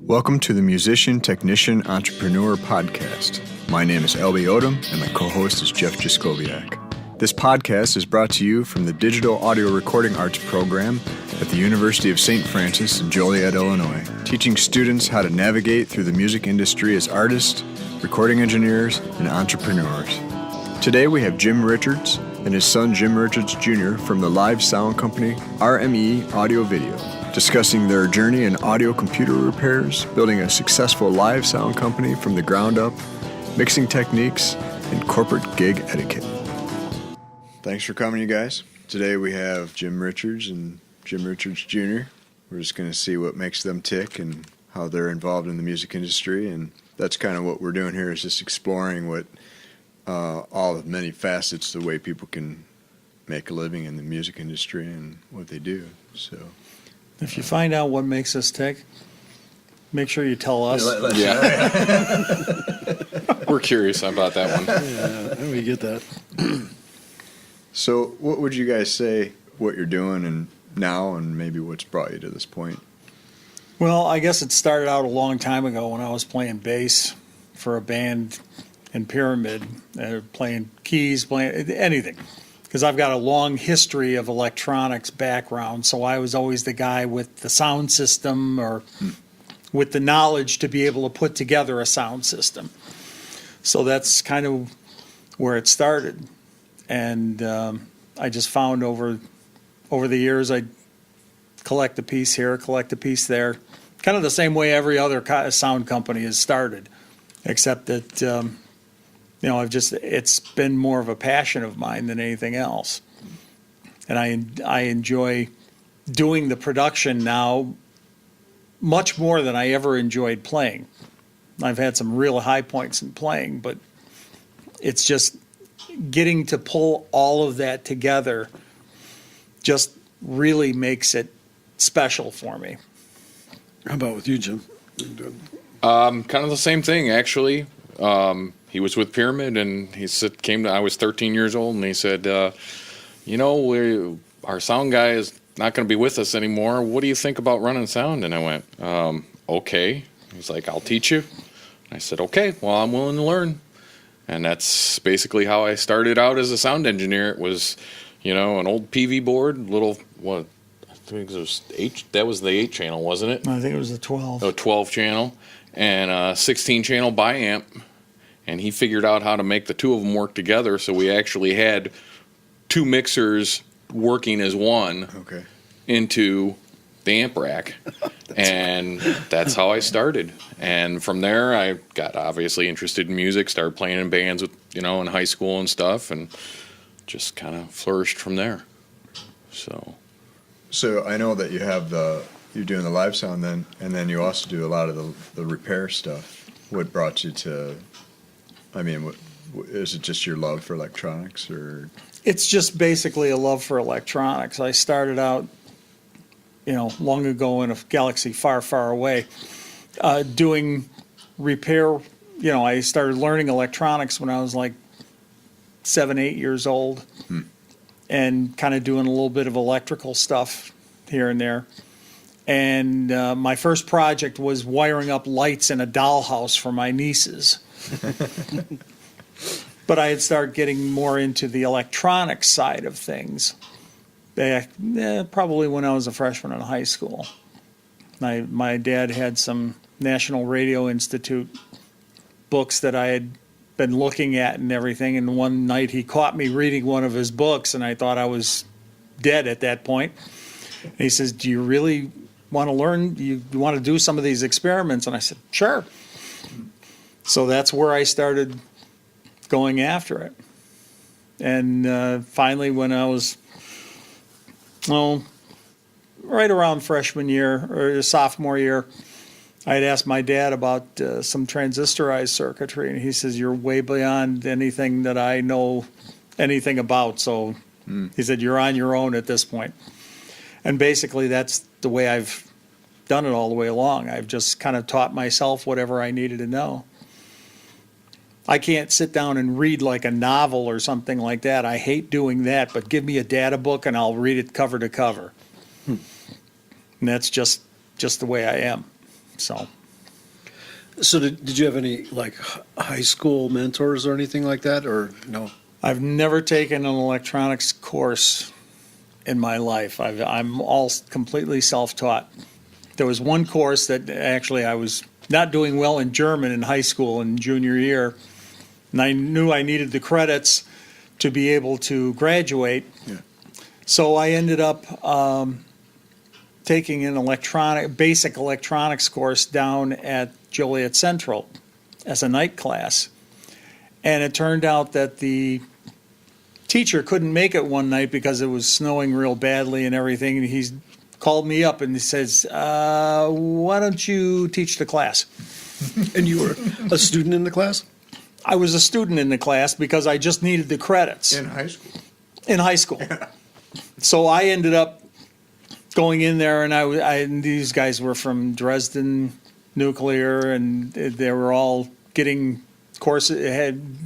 Welcome to the Musician, Technician, Entrepreneur Podcast. My name is Elby Odom, and my co-host is Jeff Jaskowiak. This podcast is brought to you from the Digital Audio Recording Arts program at the University of St. Francis in Joliet, Illinois, teaching students how to navigate through the music industry as artists, recording engineers, and entrepreneurs. Today we have Jim Richards and his son Jim Richards Jr. from the live sound company RME Audio Video, discussing their journey in audio computer repairs, building a successful live sound company from the ground up, mixing techniques, and corporate gig etiquette. Thanks for coming, you guys. Today we have Jim Richards and Jim Richards Jr. We're just going to see what makes them tick and how they're involved in the music industry, and that's kind of what we're doing here, is just exploring what all the many facets, the way people can make a living in the music industry and what they do. So, if you find out what makes us tick, make sure you tell us. Yeah. We're curious about that one. Yeah, we get that. So what would you guys say what you're doing and now, and maybe what's brought you to this point? Well, I guess it started out a long time ago when I was playing bass for a band in Pyramid, playing keys, playing anything. Because I've got a long history of electronics background, so I was always the guy with the sound system or with the knowledge to be able to put together a sound system. So that's kind of where it started. And I just found over the years I'd collect a piece here, collect a piece there, kind of the same way every other sound company has started, except that it's been more of a passion of mine than anything else. And I enjoy doing the production now much more than I ever enjoyed playing. I've had some real high points in playing, but it's just getting to pull all of that together just really makes it special for me. How about with you, Jim? Kind of the same thing, actually. He was with Pyramid, and I was 13 years old, and he said, our sound guy is not going to be with us anymore. What do you think about running sound? And I went, okay. He's like, I'll teach you. I said, okay, well, I'm willing to learn. And that's basically how I started out as a sound engineer. It was, an old PV board, I think it was that was the 8-channel, wasn't it? I think it was the 12. A 12-channel and a 16-channel bi-amp. And he figured out how to make the two of them work together, so we actually had two mixers working as one into the amp rack. And that's how I started. And from there, I got obviously interested in music, started playing in bands with, in high school and stuff, and just kind of flourished from there. So I know that you're doing the live sound then, and then you also do a lot of the repair stuff. What brought you to... is it just your love for electronics, or? It's just basically a love for electronics. I started out, long ago in a galaxy far, far away, doing repair. I started learning electronics when I was like 7, 8 years old, and kind of doing a little bit of electrical stuff here and there. And my first project was wiring up lights in a dollhouse for my nieces. But I had started getting more into the electronic side of things probably when I was a freshman in high school. My dad had some National Radio Institute books that I had been looking at and everything, and one night he caught me reading one of his books, and I thought I was dead at that point. And he says, do you really want to learn? You want to do some of these experiments? And I said, sure. So that's where I started going after it. And finally, when I was, right around freshman year or sophomore year, I had asked my dad about some transistorized circuitry, and he says, you're way beyond anything that I know anything about. So he said, you're on your own at this point. And basically, that's the way I've done it all the way along. I've just kind of taught myself whatever I needed to know. I can't sit down and read like a novel or something like that. I hate doing that, but give me a data book and I'll read it cover to cover. And that's just the way I am. So So did you have any like high school mentors or anything like that, or no? I've never taken an electronics course in my life. I'm all completely self-taught. There was one course that actually I was not doing well in German in high school in junior year, and I knew I needed the credits to be able to graduate. Yeah. So I ended up taking an basic electronics course down at Joliet Central as a night class. And it turned out that the teacher couldn't make it one night because it was snowing real badly and everything. And he called me up and he says, why don't you teach the class? And you were a student in the class? I was a student in the class because I just needed the credits. In high school. In high school. So I ended up going in there, and these guys were from Dresden Nuclear, and they were all getting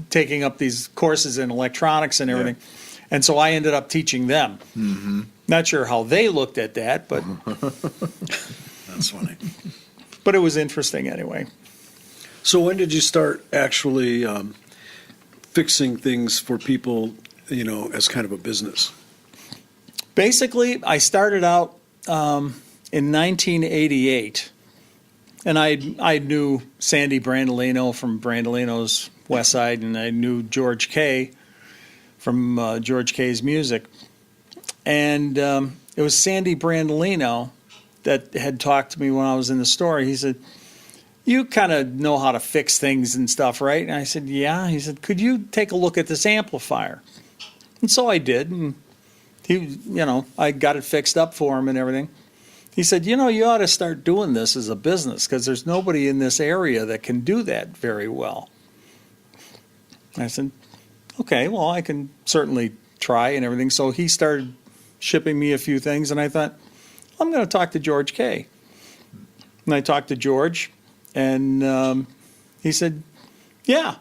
taking up these courses in electronics and everything. Yeah. And so I ended up teaching them. Mm-hmm. Not sure how they looked at that, but that's funny. But it was interesting anyway. So when did you start actually fixing things for people, as kind of a business? Basically, I started out in 1988, and I knew Sandy Brandolino from Brandolino's West Side, and I knew George Kay from George Kay's music. And it was Sandy Brandolino that had talked to me when I was in the store. He said, you kind of know how to fix things and stuff, right? And I said, yeah. He said, could you take a look at this amplifier? And so I did, and I got it fixed up for him and everything. He said, you ought to start doing this as a business because there's nobody in this area that can do that very well. I said, okay, well, I can certainly try and everything. So he started shipping me a few things, and I thought, I'm going to talk to George Kay. And I talked to George, and he said, yeah,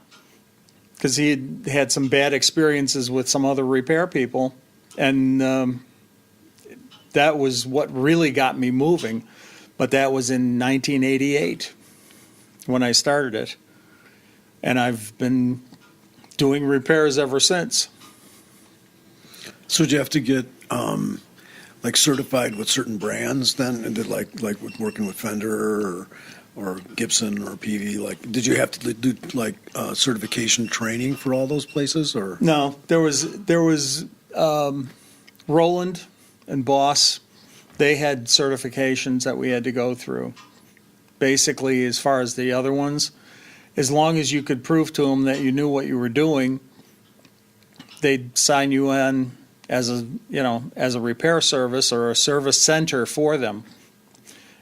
because he had some bad experiences with some other repair people. And that was what really got me moving. But that was in 1988 when I started it. And I've been doing repairs ever since. So did you have to get certified with certain brands then? And did like with working with Fender or Gibson or PV? Did you have to do certification training for all those places? Or no, there was Roland and Boss. They had certifications that we had to go through. Basically, as far as the other ones, as long as you could prove to them that you knew what you were doing, they'd sign you on as a repair service or a service center for them.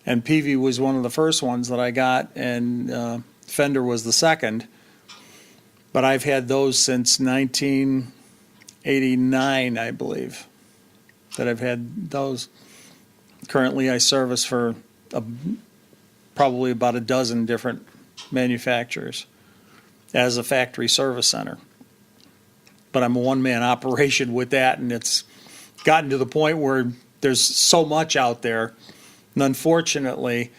And PV was one of the first ones that I got, and Fender was the second. But I've had those since 1989, I believe, that I've had those. Currently, I service for probably about a dozen different manufacturers as a factory service center. But I'm a one-man operation with that, and it's gotten to the point where there's so much out there. And unfortunately,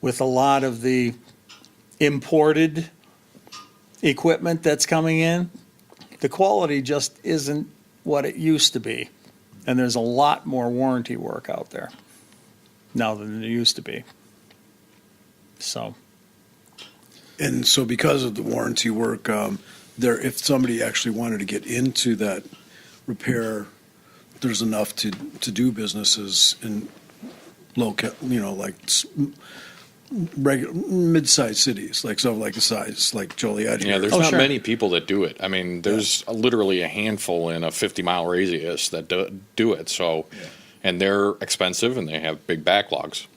with a lot of the imported equipment that's coming in, the quality just isn't what it used to be. And there's a lot more warranty work out there now than there used to be. And so because of the warranty work, if somebody actually wanted to get into that repair, there's enough to do businesses in regular mid-sized cities, a size like Joliet. Yeah, there's not many people that do it. I mean, there's literally a handful in a 50-mile radius that do it. So, and they're expensive and they have big backlogs,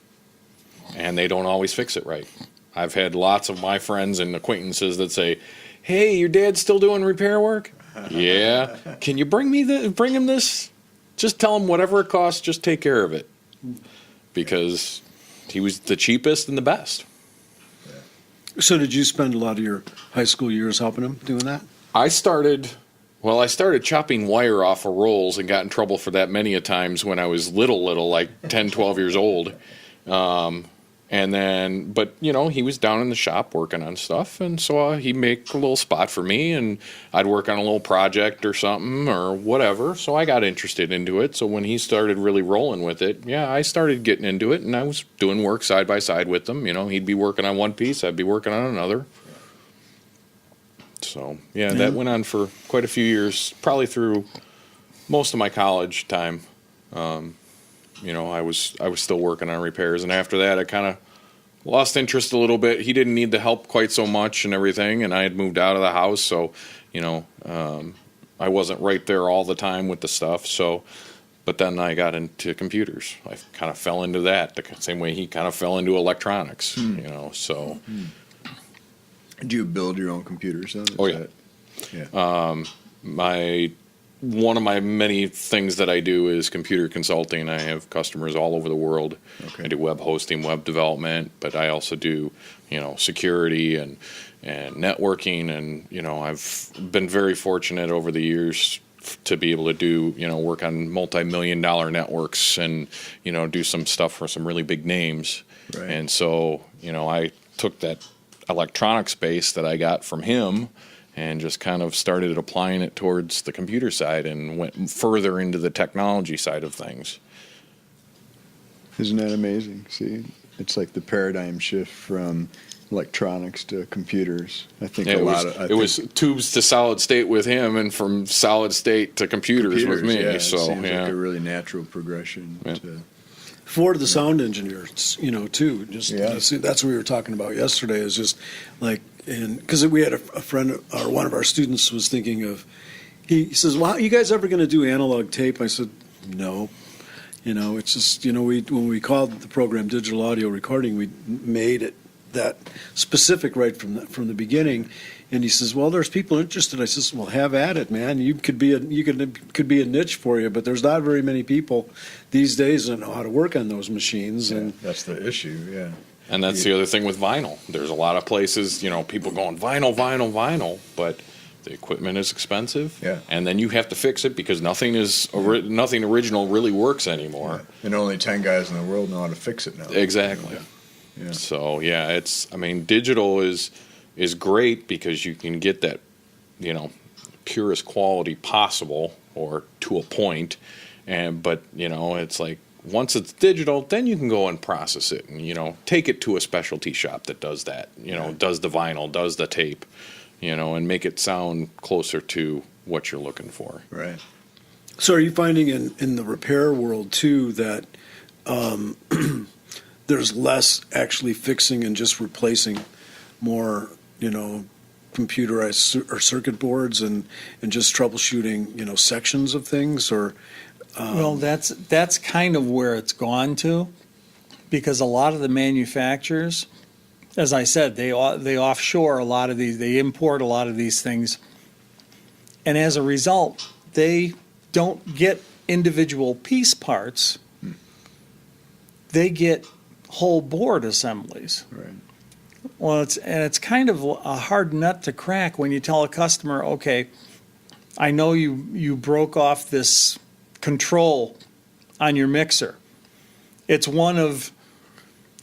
and they don't always fix it right. I've had lots of my friends and acquaintances that say, "Hey, your dad's still doing repair work?" "Yeah." "Can you bring him this? Just tell him whatever it costs, just take care of it." Because he was the cheapest and the best. So did you spend a lot of your high school years helping him doing that? I started chopping wire off of rolls and got in trouble for that many a times when I was little, like 10, 12 years old. And then, but he was down in the shop working on stuff, and so he'd make a little spot for me, and I'd work on a little project or something or whatever. So I got interested into it. So when he started really rolling with it, I started getting into it, and I was doing work side by side with him. He'd be working on one piece, I'd be working on another. So that went on for quite a few years, probably through most of my college time. I was still working on repairs, and after that I kind of lost interest a little bit. He didn't need the help quite so much and everything, and I had moved out of the house, so I wasn't right there all the time with the stuff. So, but then I got into computers. I kind of fell into that the same way he kind of fell into electronics. So. Do you build your own computers then? One of my many things that I do is computer consulting. I have customers all over the world. Okay. I do web hosting, web development, but I also do, security and networking. And, I've been very fortunate over the years to be able to do, work on multi-million-dollar networks and, do some stuff for some really big names. Right. And so, I took that electronic space that I got from him and just kind of started applying it towards the computer side and went further into the technology side of things. Isn't that amazing? See, it's like the paradigm shift from electronics to computers. I think it was tubes to solid state with him, and from solid state to computers with me. Yeah, so it seems like a really natural progression. Yeah. For the sound engineers, too. See, that's what we were talking about yesterday. Is just like, because we had a friend, or one of our students was thinking of. He says, "Well, are you guys ever going to do analog tape?" I said, "No." It's just when we called the program digital audio recording, we made it that specific right from the beginning. And he says, "Well, there's people interested." I says, "Well, have at it, man. You could be a niche for you, but there's not very many people these days that know how to work on those machines." Yeah, and that's the issue. Yeah. And that's the other thing with vinyl. There's a lot of places, people going vinyl, but the equipment is expensive. Yeah. And then you have to fix it because nothing original really works anymore. Yeah. And only 10 guys in the world know how to fix it now. Exactly. Yeah. So digital is great because you can get that, purest quality possible, or to a point. But it's like, once it's digital, then you can go and process it and, take it to a specialty shop that does that, does the vinyl, does the tape, and make it sound closer to what you're looking for. Right. So are you finding in the repair world, too, that there's less actually fixing and just replacing, more, computerized or circuit boards and just troubleshooting, sections of things? Or Well, that's kind of where it's gone to, because a lot of the manufacturers, as I said, they offshore a lot of these, they import a lot of these things, and as a result, they don't get individual piece parts. They get whole board assemblies. Right. Well, it's kind of a hard nut to crack when you tell a customer, okay, I know you broke off this control on your mixer. It's one of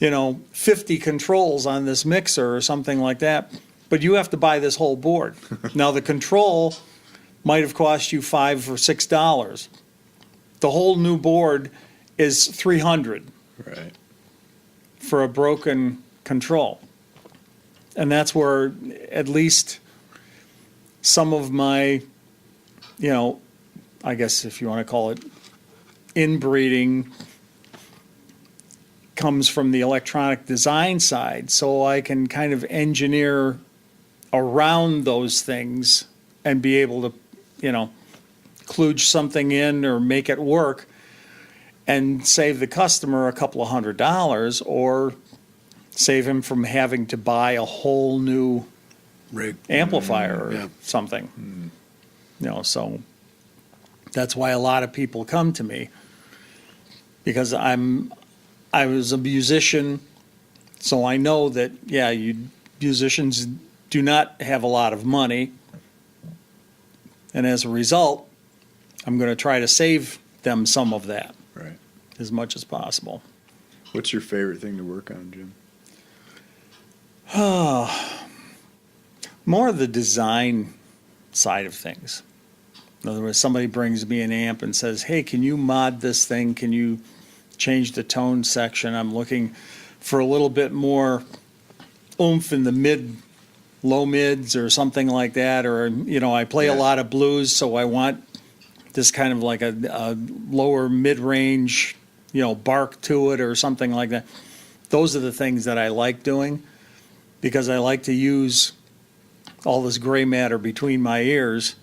50 controls on this mixer or something like that, but you have to buy this whole board. Now the control might have cost you $5 or $6. The whole new board is $300 Right. for a broken control. And that's where at least some of my, I guess if you want to call it inbreeding, comes from the electronic design side. So I can kind of engineer around those things and be able to, kludge something in or make it work and save the customer a couple of $100, or save him from having to buy a whole new rig amplifier or Yeah. something. So that's why a lot of people come to me, because I was a musician, so I know that musicians do not have a lot of money, and as a result, I'm going to try to save them some of that Right. as much as possible. What's your favorite thing to work on, Jim? More of the design side of things. In other words, somebody brings me an amp and says, hey, can you mod this thing? Can you change the tone section? I'm looking for a little bit more oomph in the low mids or something like that. Or, I play a lot of blues, so I want this kind of like a lower mid-range, bark to it or something like that. Those are the things that I like doing because I like to use all this gray matter between my ears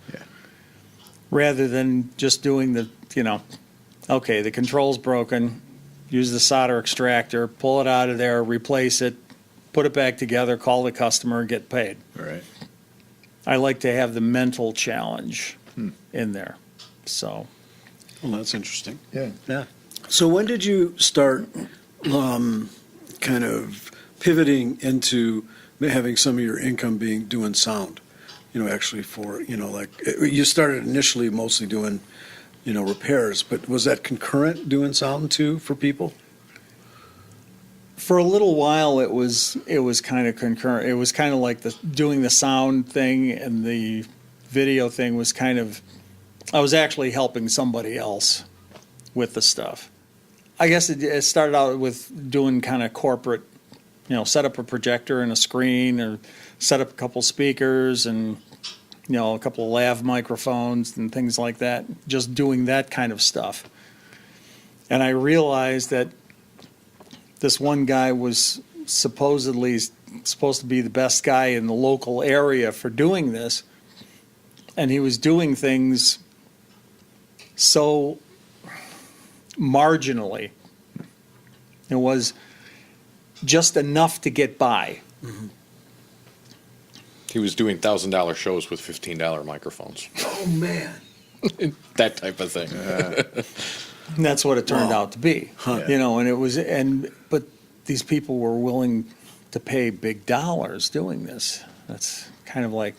rather than just doing the control's broken, use the solder extractor, pull it out of there, replace it, put it back together, call the customer, get paid. Right. I like to have the mental challenge in there. So. Well, that's interesting. Yeah. So when did you start kind of pivoting into having some of your income being doing sound? Actually for, you started initially mostly doing, repairs, but was that concurrent doing sound too for people? For a little while, it was kind of concurrent. It was kind of like doing the sound thing and the video thing was kind of, I was actually helping somebody else with the stuff. I guess it started out with doing kind of corporate, set up a projector and a screen or set up a couple speakers and, a couple of lav microphones and things like that, just doing that kind of stuff. And I realized that this one guy was supposedly supposed to be the best guy in the local area for doing this, and he was doing things so marginally. It was just enough to get by. Mm-hmm. He was doing $1,000 shows with $15 microphones. Oh, man. That type of thing. And that's what it turned out to be. Huh. And it was, but these people were willing to pay big dollars doing this. That's kind of like,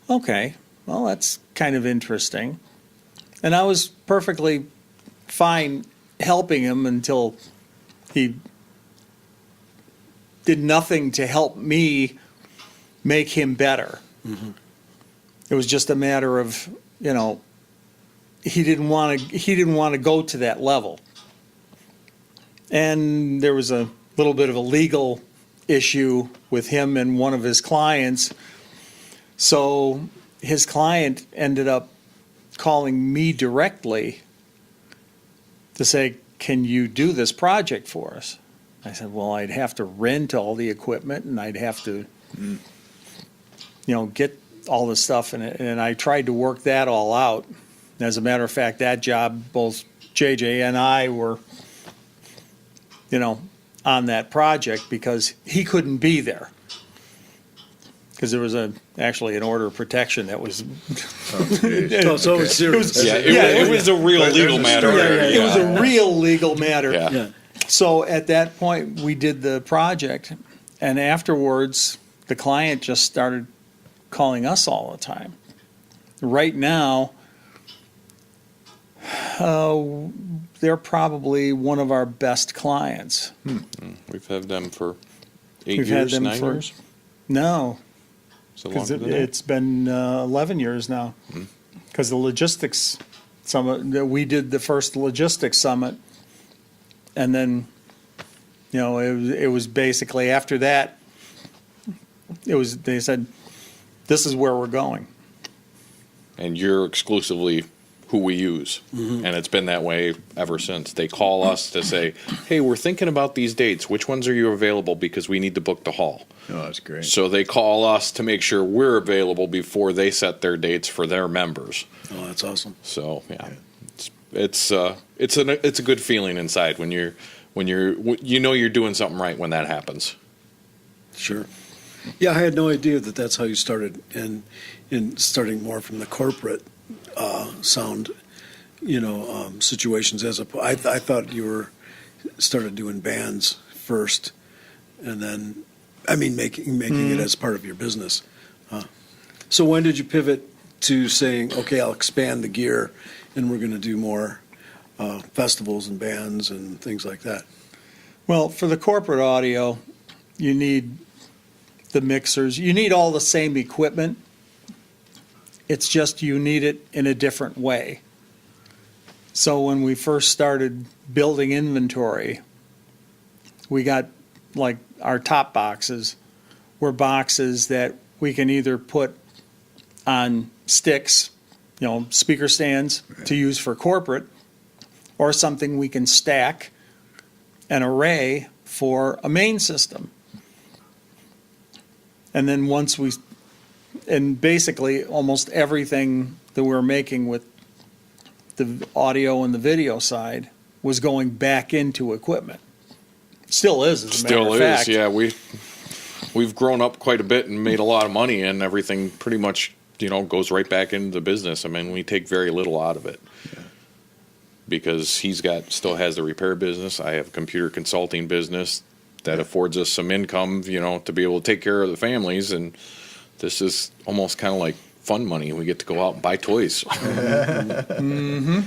okay, well, that's kind of interesting. And I was perfectly fine helping him until he did nothing to help me make him better. Mm-hmm. It was just a matter of, he didn't want to go to that level. And there was a little bit of a legal issue with him and one of his clients. So his client ended up calling me directly to say, can you do this project for us? I said, well, I'd have to rent all the equipment and I'd have to, get all the stuff in it. And I tried to work that all out. As a matter of fact, that job, both JJ and I were, on that project because he couldn't be there. Because there was actually an order of protection that was. So it was serious. It was a real legal matter. It was a real legal matter. Yeah. So at that point, we did the project, and afterwards, the client just started calling us all the time. Right now, they're probably one of our best clients. We've had them for 8 We've years, had them 9 for- years. No, So because longer than that? it's been 11 years now. Because the logistics summit, we did the first logistics summit, and then, it was basically after that, they said, this is where we're going. And you're exclusively who we use. And it's been that way ever since. They call us to say, hey, we're thinking about these dates. Which ones are you available? Because we need to book the hall. Oh, that's great. So they call us to make sure we're available before they set their dates for their members. Oh, that's awesome. So it's a good feeling inside when you're doing something right when that happens. Sure. Yeah, I had no idea that that's how you started in starting more from the corporate sound, situations. I thought you were started doing bands first, and then, making it as part of your business. So when did you pivot to saying, okay, I'll expand the gear, and we're going to do more festivals and bands and things like that? Well, for the corporate audio, you need the mixers. You need all the same equipment. It's just you need it in a different way. So when we first started building inventory, we got like our top boxes were boxes that we can either put on sticks, speaker stands to use for corporate, or something we can stack an array for a main system. And then and basically almost everything that we're making with the audio and the video side was going back into equipment. Still is, as a matter of fact. Yeah. We've grown up quite a bit and made a lot of money, and everything pretty much, goes right back into the business. I mean, we take very little out of it. Yeah. Because he still has the repair business. I have a computer consulting business that affords us some income, to be able to take care of the families. And this is almost kind of like fun money. We get to go out and buy toys. Mm-hmm.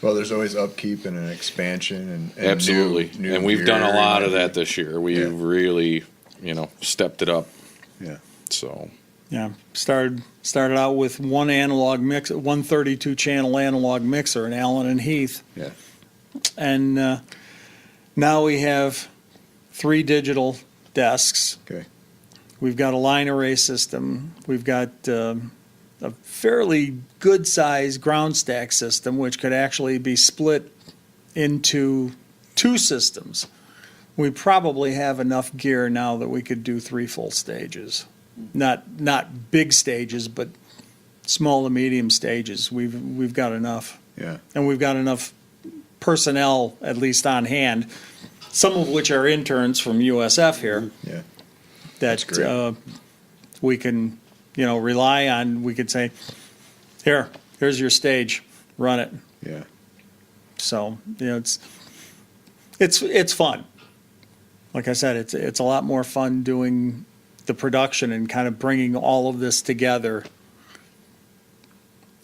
Well, there's always upkeep and an expansion and absolutely. New and we've done a lot of that everything. this year. We've really, stepped it up. Yeah. So. Yeah, started out with one analog mix, 132 channel analog mixer, an Allen and Heath. Yeah. And now we have 3 digital desks. Okay. We've got a line array system. We've got a fairly good size ground stack system, which could actually be split into 2 systems. We probably have enough gear now that we could do 3 full stages. Not big stages, but small to medium stages. We've got enough. Yeah. And we've got enough personnel, at least on hand, some of which are interns from USF here. Yeah. That we can, rely on. We could say, here's your stage, run it. Yeah. So, it's fun. Like I said, it's a lot more fun doing the production and kind of bringing all of this together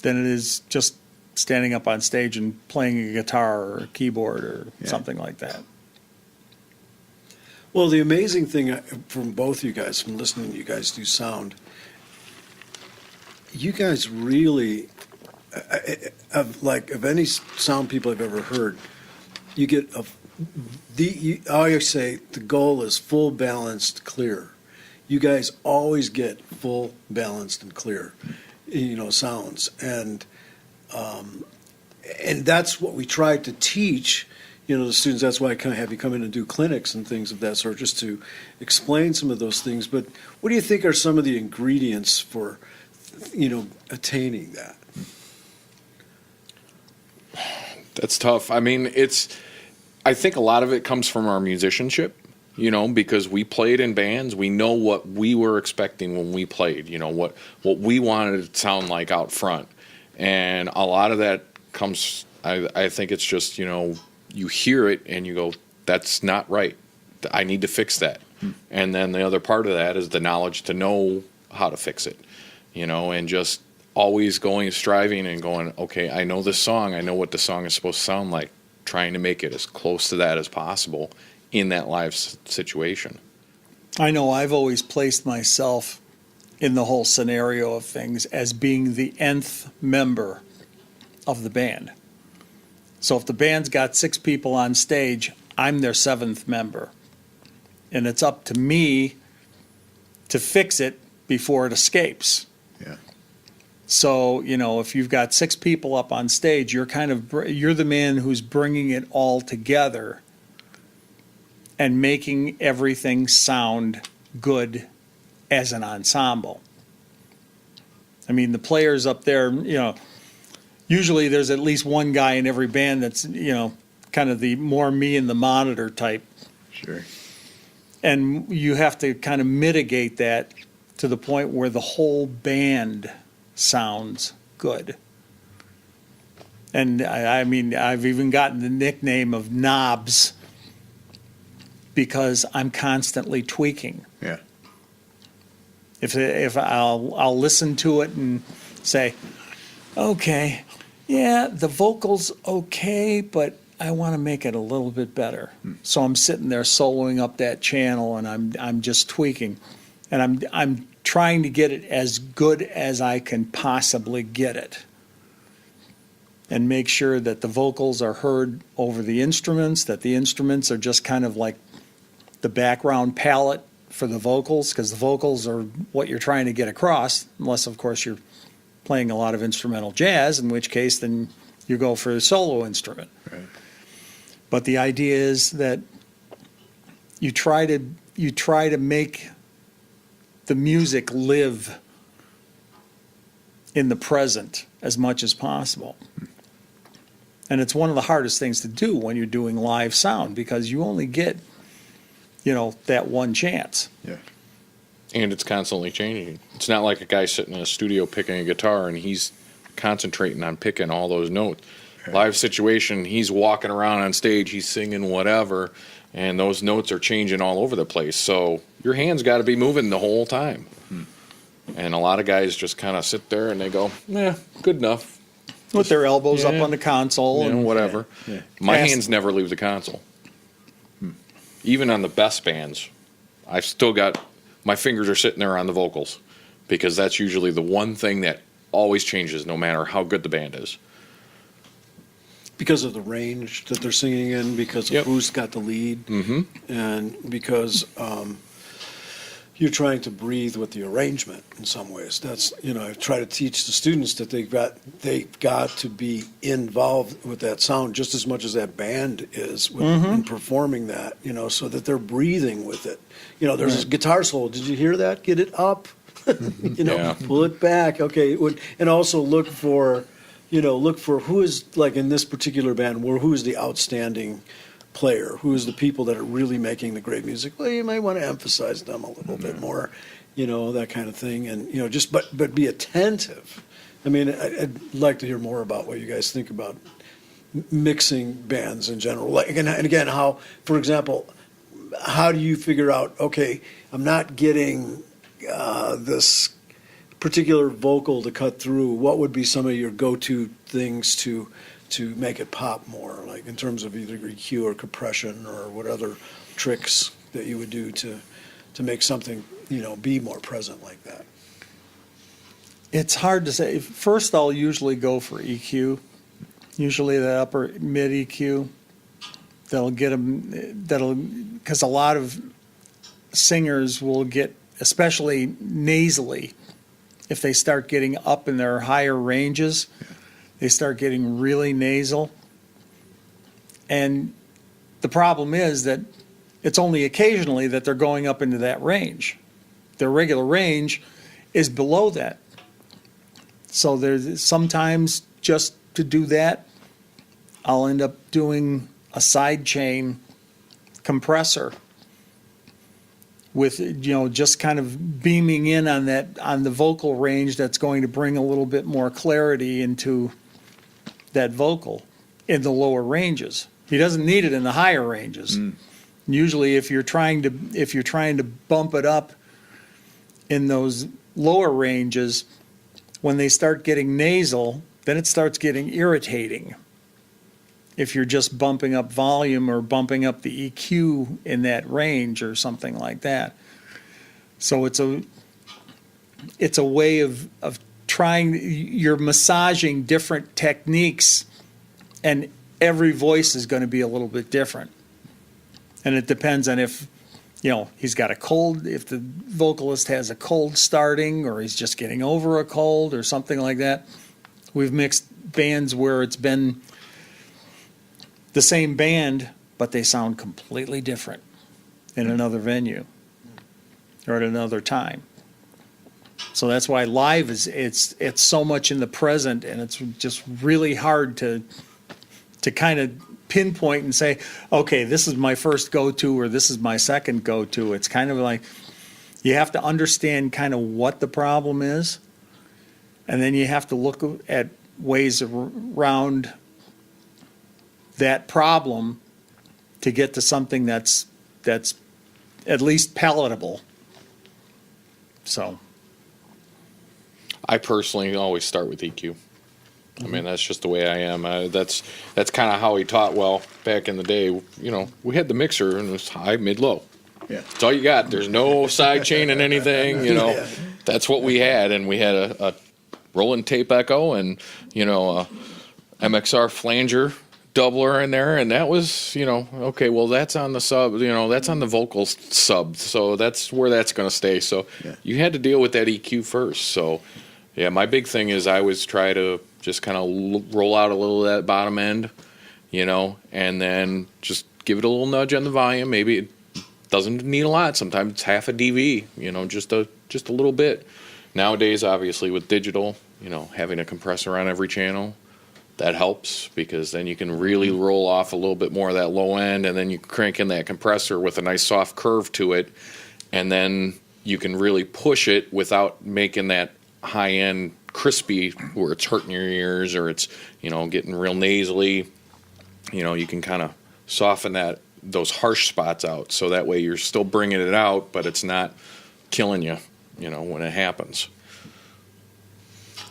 than it is just standing up on stage and playing a guitar or a keyboard or something like that. Well, the amazing thing from both you guys, from listening to you guys do sound, you guys really, of any sound people I've ever heard, you get I always say the goal is full, balanced, clear. You guys always get full, balanced, and clear, sounds, and that's what we try to teach. The students. That's why I kind of have you come in and do clinics and things of that sort, just to explain some of those things. But what do you think are some of the ingredients for, attaining that? That's tough. I mean, I think a lot of it comes from our musicianship, because we played in bands. We know what we were expecting when we played, what we wanted it to sound like out front. And a lot of that comes, I think it's just, you hear it and you go, that's not right. I need to fix that. And then the other part of that is the knowledge to know how to fix it, and just always striving and going, okay, I know this song. I know what the song is supposed to sound like, trying to make it as close to that as possible in that live situation. I know I've always placed myself in the whole scenario of things as being the nth member of the band. So if the band's got 6 people on stage, I'm their 7th member. And it's up to me to fix it before it escapes. Yeah. So, if you've got 6 people up on stage, you're the man who's bringing it all together and making everything sound good as an ensemble. I mean, the players up there, usually there's at least one guy in every band that's, kind of the more me and the monitor type. Sure. And you have to kind of mitigate that to the point where the whole band sounds good. And I mean, I've even gotten the nickname of Knobs because I'm constantly tweaking. Yeah. If I'll listen to it and say, okay, yeah, the vocal's okay, but I want to make it a little bit better. So I'm sitting there soloing up that channel, and I'm just tweaking, and I'm trying to get it as good as I can possibly get it, and make sure that the vocals are heard over the instruments, that the instruments are just kind of like the background palette for the vocals, because the vocals are what you're trying to get across, unless, of course, you're playing a lot of instrumental jazz, in which case then you go for a solo instrument. Right. But the idea is that you try to make the music live in the present as much as possible. And it's one of the hardest things to do when you're doing live sound, because you only get, that one chance. Yeah. And it's constantly changing. It's not like a guy sitting in a studio picking a guitar and he's concentrating on picking all those notes. Right. Live situation, he's walking around on stage, he's singing whatever, and those notes are changing all over the place. So your hands got to be moving the whole time. And a lot of guys just kind of sit there and they go, good enough. With their elbows up on the console. And whatever. Yeah. My hands never leave the console. Even on the best bands, I've still got, my fingers are sitting there on the vocals, because that's usually the one thing that always changes no matter how good the band is. Because of the range that they're singing in, because of who's got the lead, and because you're trying to breathe with the arrangement in some ways. That's, I try to teach the students that they've got to be involved with that sound just as much as that band is in performing that, so that they're breathing with it. There's a guitar solo. Did you hear that? Get it up. Pull it back. Okay. And also look for who is, like in this particular band, who is the outstanding player, who is the people that are really making the great music. Well, you might want to emphasize them a little bit more, that kind of thing. And, but be attentive. I mean, I'd like to hear more about what you guys think about mixing bands in general. Like, and again, how, for example, how do you figure out, okay, I'm not getting this particular vocal to cut through? What would be some of your go-to things to make it pop more, like in terms of either EQ or compression, or what other tricks that you would do to make something, be more present like that? It's hard to say. First, I'll usually go for EQ, usually the upper mid EQ. Because a lot of singers will get, especially nasally, if they start getting up in their higher ranges, they start getting really nasal. And the problem is that it's only occasionally that they're going up into that range. Their regular range is below that. So there's sometimes, just to do that, I'll end up doing a side chain compressor with, just kind of beaming in on the vocal range that's going to bring a little bit more clarity into that vocal in the lower ranges. He doesn't need it in the higher ranges. Usually if you're trying to bump it up in those lower ranges, when they start getting nasal, then it starts getting irritating. If you're just bumping up volume or bumping up the EQ in that range or something like that. So it's a way of trying, you're massaging different techniques, and every voice is going to be a little bit different. And it depends on if, he's got a cold, if the vocalist has a cold starting, or he's just getting over a cold or something like that. We've mixed bands where it's been the same band, but they sound completely different in another venue or at another time. So that's why live it's so much in the present, and it's just really hard to kind of pinpoint and say, okay, this is my first go-to or this is my second go-to. It's kind of like you have to understand kind of what the problem is, and then you have to look at ways around that problem to get to something that's at least palatable. So I personally always start with EQ. I mean, that's just the way I am. That's kind of how he taught. Well, back in the day, we had the mixer and it was high, mid, low. Yeah. That's all you got. There's no side chain in anything. That's what we had, and we had a rolling tape echo and a MXR flanger doubler in there, and that was okay. Well, that's on the sub. That's on the vocal sub, so that's where that's going to stay. So you had to deal with that EQ first. So. Yeah, my big thing is I always try to just kind of roll out a little of that bottom end, and then just give it a little nudge on the volume. Maybe it doesn't need a lot. Sometimes it's half a dB, just a little bit. Nowadays, obviously, with digital, having a compressor on every channel, that helps because then you can really roll off a little bit more of that low end, and then you crank in that compressor with a nice soft curve to it, and then you can really push it without making that high-end crispy where it's hurting your ears or it's getting real nasally. You can kind of soften those harsh spots out so that way you're still bringing it out but it's not killing you when it happens.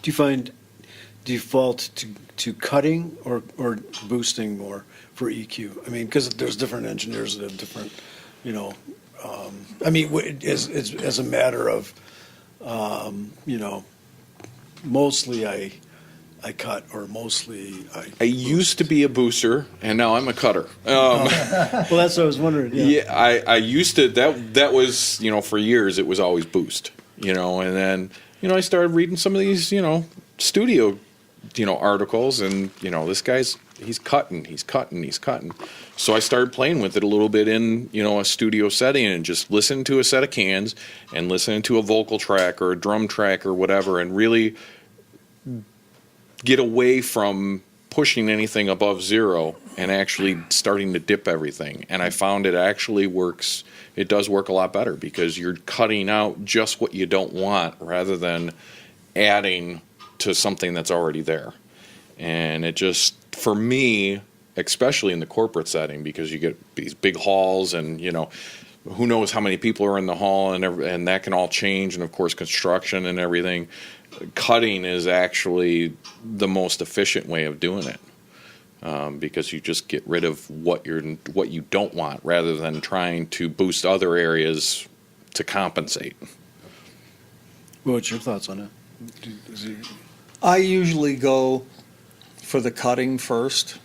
Do you find default to cutting or boosting more for EQ? I mean, because there's different engineers that have different as a matter of mostly I cut or mostly I used to be a booster and now I'm a cutter. Well, that's what I was wondering. Yeah, I used to. That was for years it was always boost. And then I started reading some of these studio articles and this guy's he's cutting. So I started playing with it a little bit in, a studio setting and just listening to a set of cans and listening to a vocal track or a drum track or whatever and really get away from pushing anything above zero and actually starting to dip everything. And I found it actually works. It does work a lot better because you're cutting out just what you don't want rather than adding to something that's already there. And it just, for me, especially in the corporate setting, because you get these big halls and, who knows how many people are in the hall and that can all change. And, of course, construction and everything. Cutting is actually the most efficient way of doing it because you just get rid of what you don't want rather than trying to boost other areas to compensate. What's your thoughts on it? I usually go for the cutting first,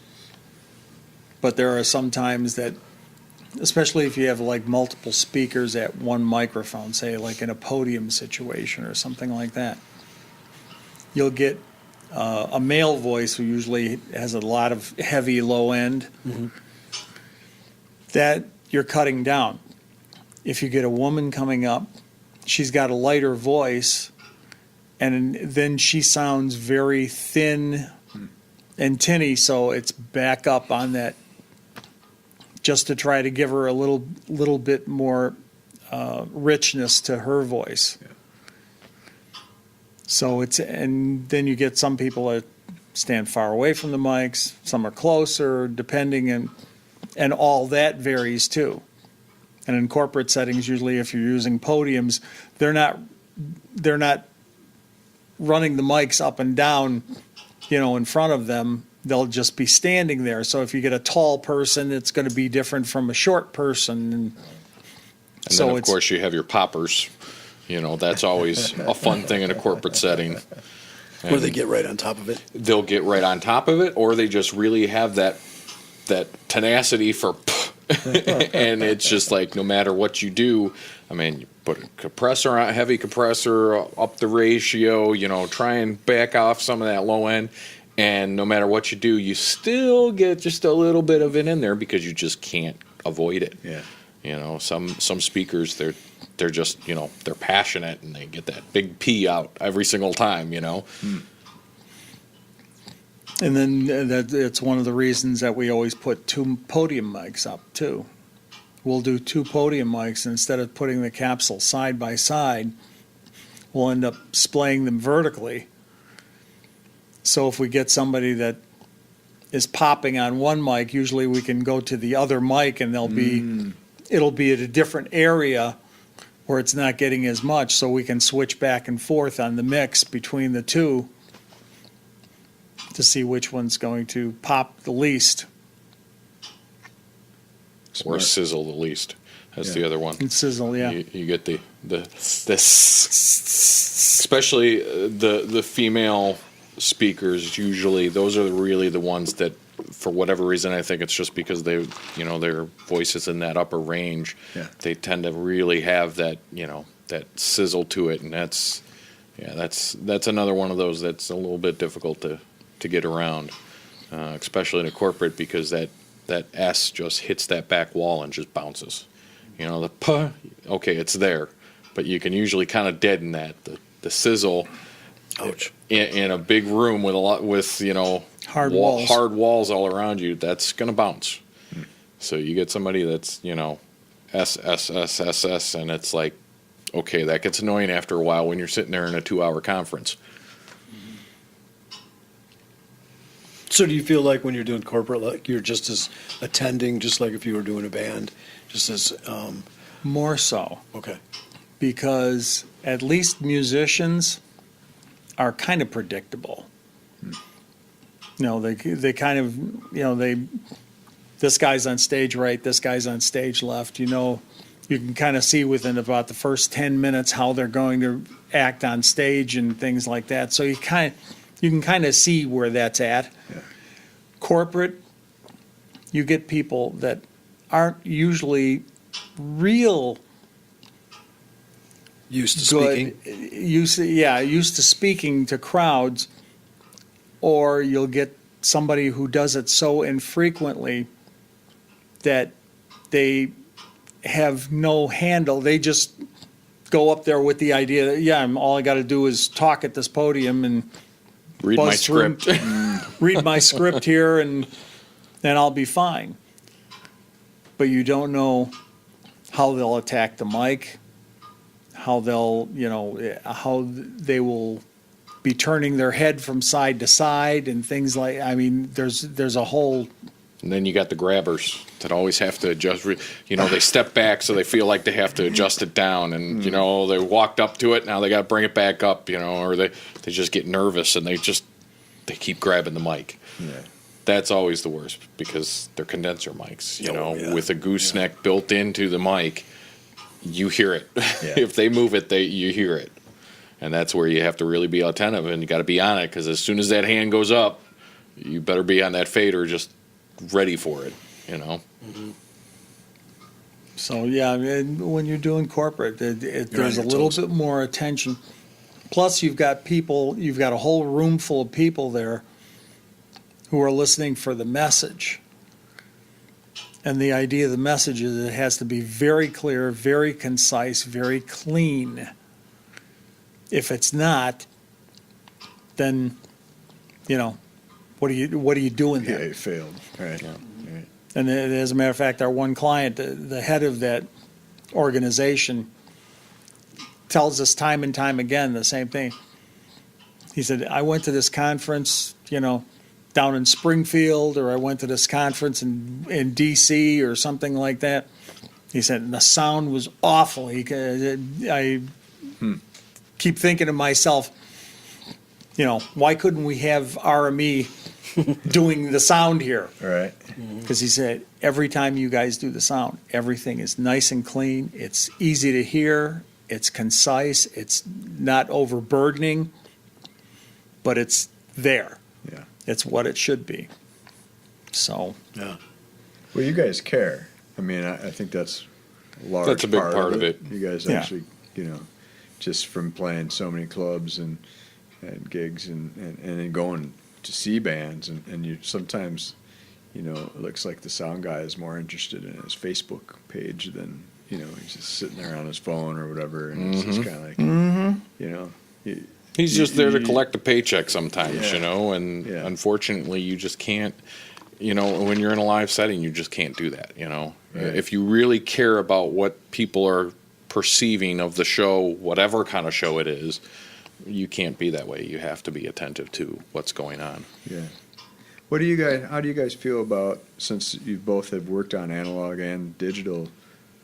but there are some times that, especially if you have like multiple speakers at one microphone, say like in a podium situation or something like that, you'll get a male voice who usually has a lot of heavy low end that you're cutting down. If you get a woman coming up, she's got a lighter voice, and then she sounds very thin and tinny, so it's back up on that just to try to give her a little bit more richness to her voice. Yeah. So and then you get some people that stand far away from the mics, some are closer, depending, and all that varies too. And in corporate settings, usually if you're using podiums, they're not running the mics up and down, in front of them. They'll just be standing there. So if you get a tall person, it's going to be different from a short person. And so then, of course, you have your poppers. That's always a fun thing in a corporate setting. Or they get right on top of it. They'll get right on top of it, or they just really have that tenacity for and it's just like no matter what you do, I mean, you put a compressor on, heavy compressor, up the ratio, try and back off some of that low end, and no matter what you do, you still get just a little bit of it in there because you just can't avoid it. Yeah. Some speakers, they're just, they're passionate and they get that big P out every single time, And then it's one of the reasons that we always put 2 podium mics up, too. We'll do 2 podium mics, and instead of putting the capsule side by side, we'll end up splaying them vertically. So if we get somebody that is popping on one mic, usually we can go to the other mic, and it'll be at a different area where it's not getting as much, so we can switch back and forth on the mix between the two. to see which one's going to pop the least. Or sizzle the least. That's the other one. And sizzle, yeah. You get the especially the female speakers. Usually, those are really the ones that, for whatever reason, I think it's just because they, their voice is in that upper range. Yeah. They tend to really have that, that sizzle to it, and that's another one of those that's a little bit difficult to get around, especially in a corporate, because that S just hits that back wall and just bounces. The puh, okay, it's there, but you can usually kind of deaden that. The sizzle, Ouch. In a big room with Hard walls. hard walls all around you, that's gonna bounce. So you get somebody that's S S S S S, and it's like, okay, that gets annoying after a while when you're sitting there in a 2-hour conference. So do you feel like when you're doing corporate, like you're just as attending, just like if you were doing a band, just as, More so, okay. because at least musicians are kind of predictable. They kind of, this guy's on stage right, this guy's on stage left. You can kind of see within about the first 10 minutes how they're going to act on stage and things like that. So you can kind of see where that's at. Yeah. Corporate, you get people that aren't usually real Used to good, speaking. used to speaking to crowds, or you'll get somebody who does it so infrequently that they have no handle. They just go up there with the idea that, all I got to do is talk at this podium and Read my buzz through- script. read my script here, and I'll be fine. But you don't know how they'll attack the mic, how how they will be turning their head from side to side and things like. I mean, there's a whole. And then you got the grabbers that always have to adjust. They step back so they feel like they have to adjust it down, and they walked up to it. Now they got to bring it back up. Or they just get nervous and they keep grabbing the mic. Yeah. That's always the worst because they're condenser mics. Yeah. With a gooseneck built into the mic, you hear it. Yeah. If they move it, you hear it, and that's where you have to really be attentive and you got to be on it, because as soon as that hand goes up, you better be on that fader just ready for it. Mm-hmm. So when you're doing corporate, there's a your little toes. bit more attention. Plus, you've got a whole room full of people there who are listening for the message. And the idea of the message is it has to be very clear, very concise, very clean. If it's not, then, what are you doing Yeah, there? it failed. Right. Yeah. Right. And as a matter of fact, our one client, the head of that organization, tells us time and time again the same thing. He said, I went to this conference, down in Springfield, or I went to this conference in D.C. or something like that. He said, and the sound was awful. I keep thinking to myself, why couldn't we have RME doing the sound here? Right. Because he said, every time you guys do the sound, everything is nice and clean. It's easy to hear. It's concise. It's not overburdening, but it's there. Yeah. It's what it should be. So, Yeah. Well, you guys care. I mean, I think that's a large That's a big part of it. You guys Yeah. actually, just from playing so many clubs and gigs and then going to see bands, and you sometimes, it looks like the sound guy is more interested in his Facebook page than, he's just sitting there on his phone or whatever, and it's just kind of like, He's just there to collect a paycheck sometimes, Yeah. And Yeah. unfortunately, you just can't, when you're in a live setting, you just can't do that, Right. If you really care about what people are perceiving of the show, whatever kind of show it is, you can't be that way. You have to be attentive to what's going on. Yeah. How do you guys feel about, since you both have worked on analog and digital,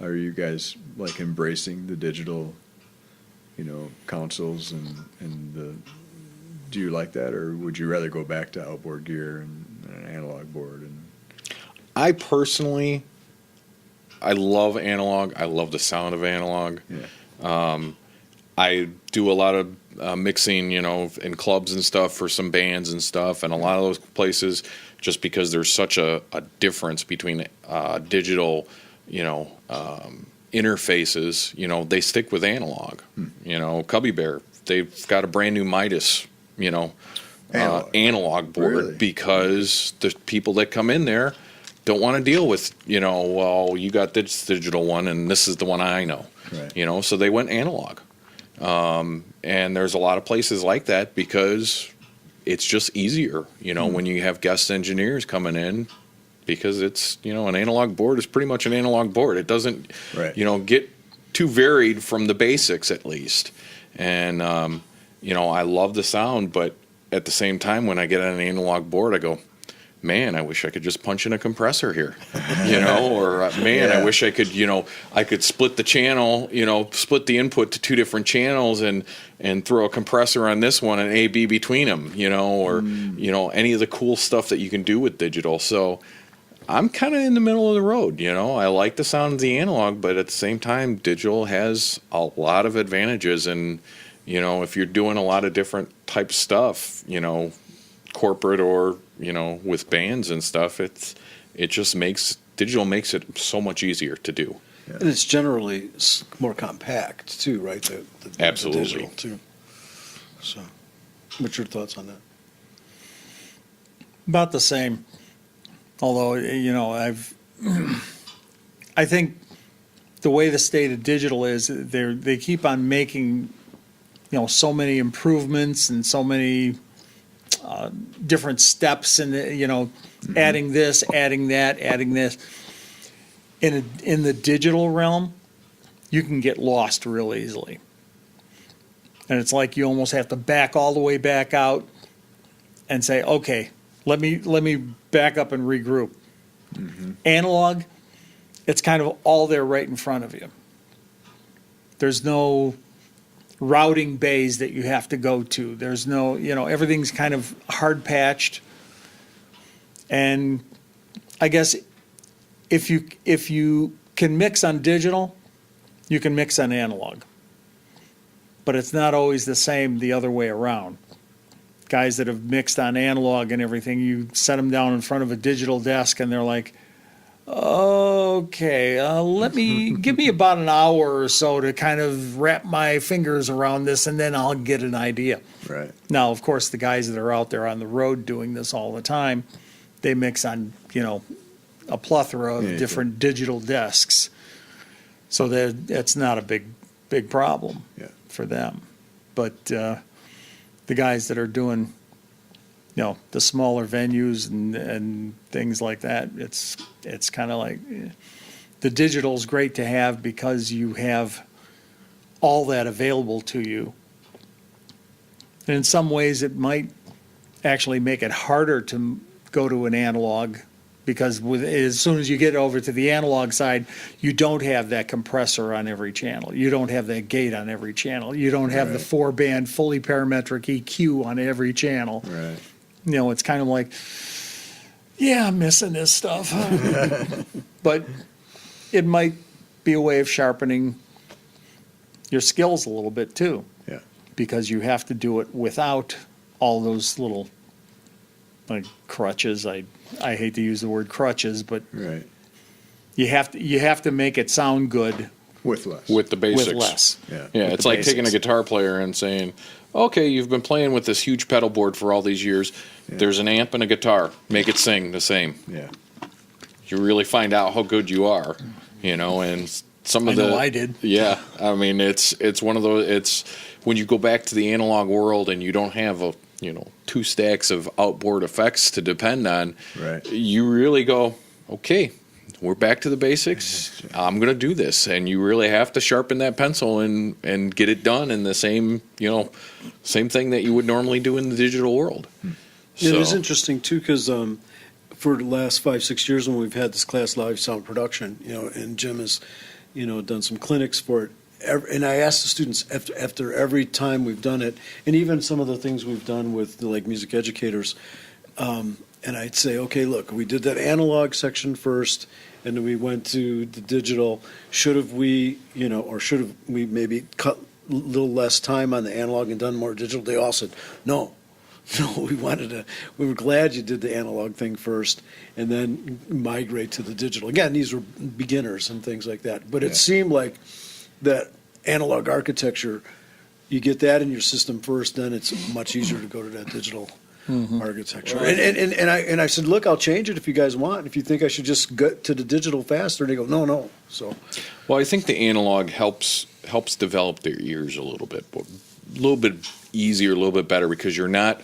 are you guys like embracing the digital, consoles and Do you like that, or would you rather go back to outboard gear and an analog board? And I personally, I love analog. I love the sound of analog. Yeah. I do a lot of mixing, in clubs and stuff for some bands and stuff, and a lot of those places, just because there's such a difference between digital, interfaces, they stick with analog. Cubby Bear, they've got a brand new Midas, analog board, really? Because the people that come in there don't want to deal with, well, you got this digital one and this is the one I know, right. So they went analog. And there's a lot of places like that because it's just easier, when you have guest engineers coming in, because it's, an analog board is pretty much an analog board. It doesn't, right. Get too varied from the basics at least. And, I love the sound, but at the same time, when I get on an analog board, I go, man, I wish I could just punch in a compressor here, or man, Yeah. I wish I could, I could split the channel, split the input to two different channels and throw a compressor on this one and A/B between them, or, any of the cool stuff that you can do with digital. So I'm kind of in the middle of the road, I like the sound of the analog, but at the same time, digital has a lot of advantages. And, if you're doing a lot of different type stuff, corporate or, with bands and stuff, digital makes it so much easier to do. Yeah. And it's generally more compact too, right? The Absolutely. digital too. So, what's your thoughts on that? About the same. Although, I think the way the state of digital is, they keep on making, so many improvements and so many different steps and, adding this, adding that, adding this. In the digital realm, you can get lost real easily. And it's like you almost have to back all the way back out and say, okay, let me back up and regroup. Mm-hmm. Analog, it's kind of all there right in front of you. There's no routing bays that you have to go to. There's no, everything's kind of hard patched. And I guess if you can mix on digital, you can mix on analog. But it's not always the same the other way around. Guys that have mixed on analog and everything, you set them down in front of a digital desk and they're like, okay, give me about an hour or so to kind of wrap my fingers around this and then I'll get an idea. Right. Now, of course, the guys that are out there on the road doing this all the time, they mix on, a plethora of different digital desks. So that's not a big problem for them. But the guys that are doing, the smaller venues and things like that, it's kind of like the digital's great to have because you have all that available to you. And in some ways, it might actually make it harder to go to an analog because as soon as you get over to the analog side, you don't have that compressor on every channel. You don't have that gate on every channel. You don't have the 4-band fully parametric EQ on every channel. Right. It's kind of like, I'm missing this stuff. But it might be a way of sharpening your skills a little bit too. Yeah. Because you have to do it without all those little crutches. I hate to use the word crutches, but Right. you have to make it sound good With less. With the basics. with less. Yeah. Yeah, With it's the like taking a basics. guitar player and saying, okay, you've been playing with this huge pedal board for all these years. There's an amp and a guitar. Make it sing the same. Yeah. You really find out how good you are, and some of I know I did. Yeah, I mean, it's one of those, it's when you go back to the analog world and you don't have two stacks of outboard effects to depend on, Right. you really go, okay, we're back to the basics. I'm going to do this. And you really have to sharpen that pencil and get it done in the same, same thing that you would normally do in the digital world. Yeah, it was interesting too because for the last 5-6 years when we've had this class live sound production, and Jim has, done some clinics for it, and I ask the students after every time we've done it, and even some of the things we've done with like music educators, and I'd say, okay, look, we did that analog section first, and then we went to the digital. Should have we maybe cut a little less time on the analog and done more digital? They all said, no, we were glad you did the analog thing first and then migrate to the digital. Again, these were beginners and things like that. But it seemed like that analog architecture, you get that in your system first, then it's much easier to go to that digital architecture. Right. And I said, look, I'll change it if you guys want. If you think I should just get to the digital faster, and they go, no. So, well, I think the analog helps develop their ears a little bit easier, a little bit better, because you're not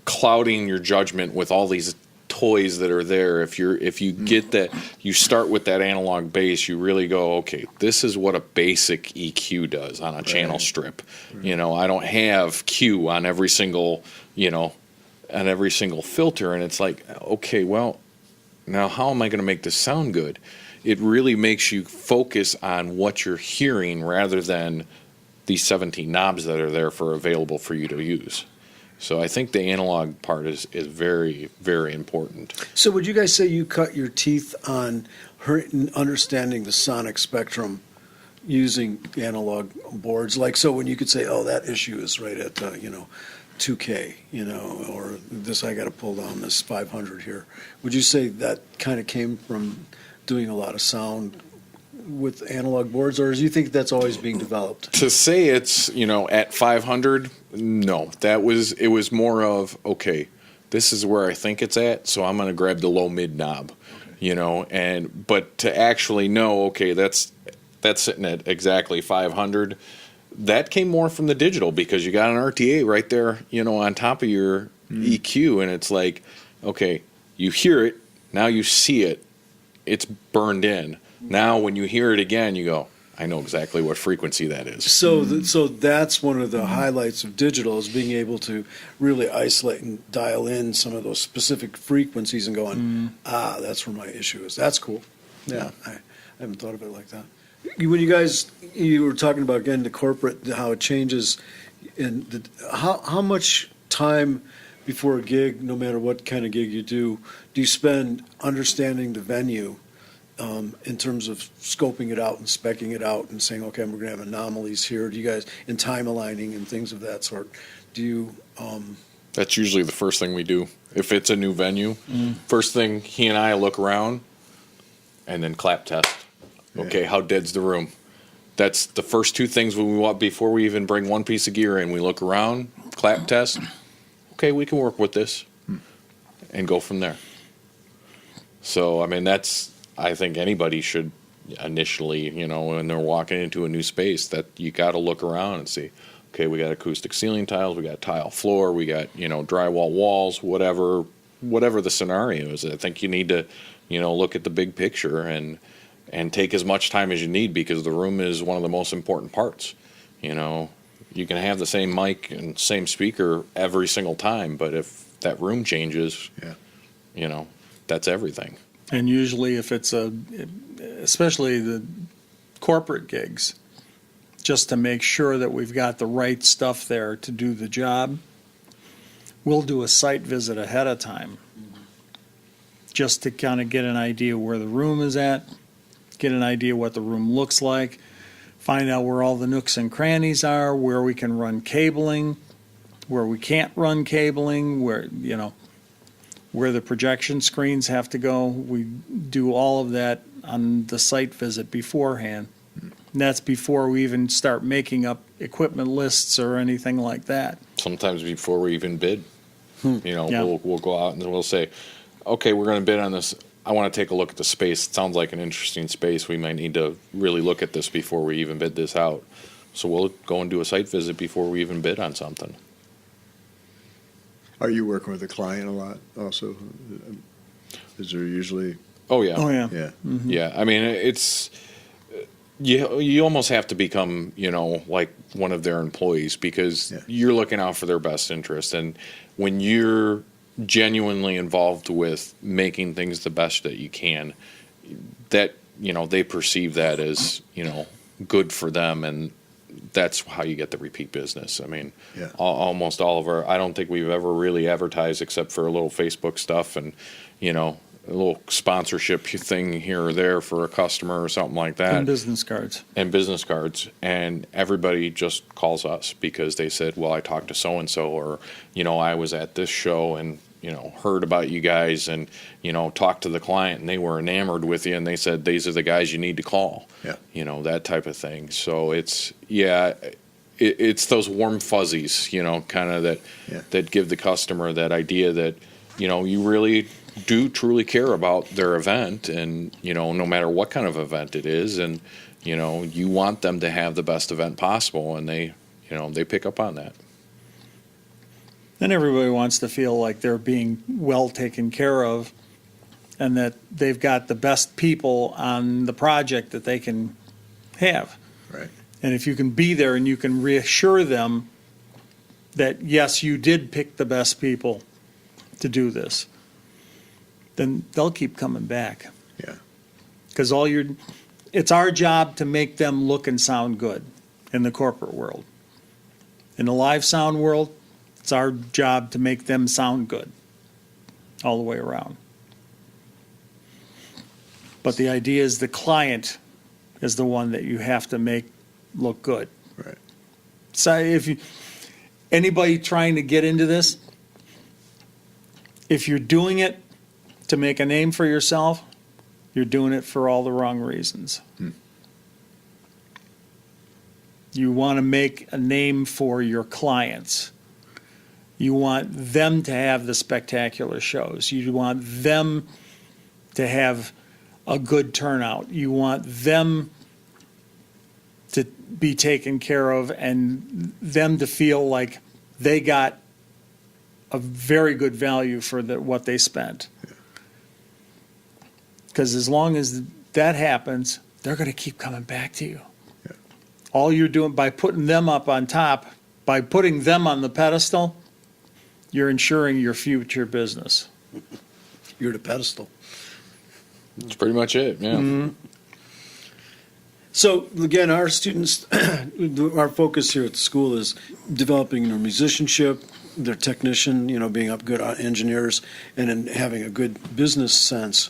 clouding your judgment with all these toys that are there. If you get that, you start with that analog bass, you really go, okay, this is what a basic EQ does on a channel strip. Right. I don't have Q on every single filter, and it's like, okay, well, now how am I going to make this sound good? It really makes you focus on what you're hearing rather than these 17 knobs that are there available for you to use. So I think the analog part is very, very important. So would you guys say you cut your teeth on understanding the sonic spectrum using analog boards? Like, so when you could say, oh, that issue is right at 2K, or this, I got to pull down this 500 here. Would you say that kind of came from doing a lot of sound with analog boards, or do you think that's always being developed? To say it's, at 500, no. It was more of, okay, this is where I think it's at, so I'm going to grab the low mid knob, but to actually know, okay, that's sitting at exactly 500, that came more from the digital, because you got an RTA right there, on top of your EQ, and it's like, okay, you hear it, now you see it, it's burned in. Now, when you hear it again, you go, I know exactly what frequency that is. So that's one of the highlights of digital, is being able to really isolate and dial in some of those specific frequencies and going, that's where my issue is. That's cool. Yeah, I haven't thought of it like that. When you were talking about, again, the corporate, how it changes, and how much time before a gig, no matter what kind of gig you do you spend understanding the venue? In terms of scoping it out and speccing it out and saying, okay, we're going to have anomalies here. Do you guys, in time aligning and things of that sort, do you? That's usually the first thing we do. If it's a new venue, first thing he and I look around and then clap test. Okay, how dead's the room? That's the first two things we want before we even bring one piece of gear in. We look around, clap test. Okay, we can work with this and go from there. So, I mean, I think anybody should initially, when they're walking into a new space, that you got to look around and see, okay, we got acoustic ceiling tiles, we got tile floor, we got, drywall walls, whatever the scenario is. I think you need to, look at the big picture and take as much time as you need, because the room is one of the most important parts. You can have the same mic and same speaker every single time, but if that room changes, that's everything. And usually if it's especially the corporate gigs, just to make sure that we've got the right stuff there to do the job, we'll do a site visit ahead of time just to kind of get an idea where the room is at, get an idea what the room looks like, find out where all the nooks and crannies are, where we can run cabling, where we can't run cabling, where the projection screens have to go. We do all of that on the site visit beforehand. And that's before we even start making up equipment lists or anything like that. Sometimes before we even bid, we'll go out and we'll say, okay, we're going to bid on this. I want to take a look at the space. It sounds like an interesting space. We might need to really look at this before we even bid this out. So we'll go and do a site visit before we even bid on something. Are you working with a client a lot also? Is there usually? Oh, yeah. Yeah. Mm-hmm. Yeah. I mean, it's, you almost have to become, like one of their employees, because you're looking out for their best interest. And when you're genuinely involved with making things the best that you can, that, they perceive that as, good for them, and that's how you get the repeat business. I mean, Yeah. almost all of I don't think we've ever really advertised except for a little Facebook stuff and, a little sponsorship thing here or there for a customer or something like that. And business cards. And everybody just calls us because they said, well, I talked to so-and-so, or, I was at this show and, heard about you guys and, talked to the client and they were enamored with you and they said, these are the guys you need to call. Yeah. That type of thing. So it's those warm fuzzies, kind of that give the customer that idea that, you really do truly care about their event, and no matter what kind of event it is, and you want them to have the best event possible, and they pick up on that. And everybody wants to feel like they're being well taken care of and that they've got the best people on the project that they can have. Right. And if you can be there and you can reassure them that, yes, you did pick the best people to do this, then they'll keep coming back. Yeah. Because it's our job to make them look and sound good in the corporate world. In the live sound world, it's our job to make them sound good all the way around. But the idea is the client is the one that you have to make look good. Right. So anybody trying to get into this, if you're doing it to make a name for yourself, you're doing it for all the wrong reasons. You want to make a name for your clients. You want them to have the spectacular shows. You want them to have a good turnout. You want them to be taken care of and them to feel like they got a very good value for what they spent. Because as long as that happens, they're going to keep coming back to you. Yeah. All you're doing by putting them up on top, by putting them on the pedestal, you're ensuring your future business. You're the pedestal. That's pretty much it, yeah. Mm-hmm. So again, our students, our focus here at the school is developing their musicianship, their technician, being up good engineers, and then having a good business sense,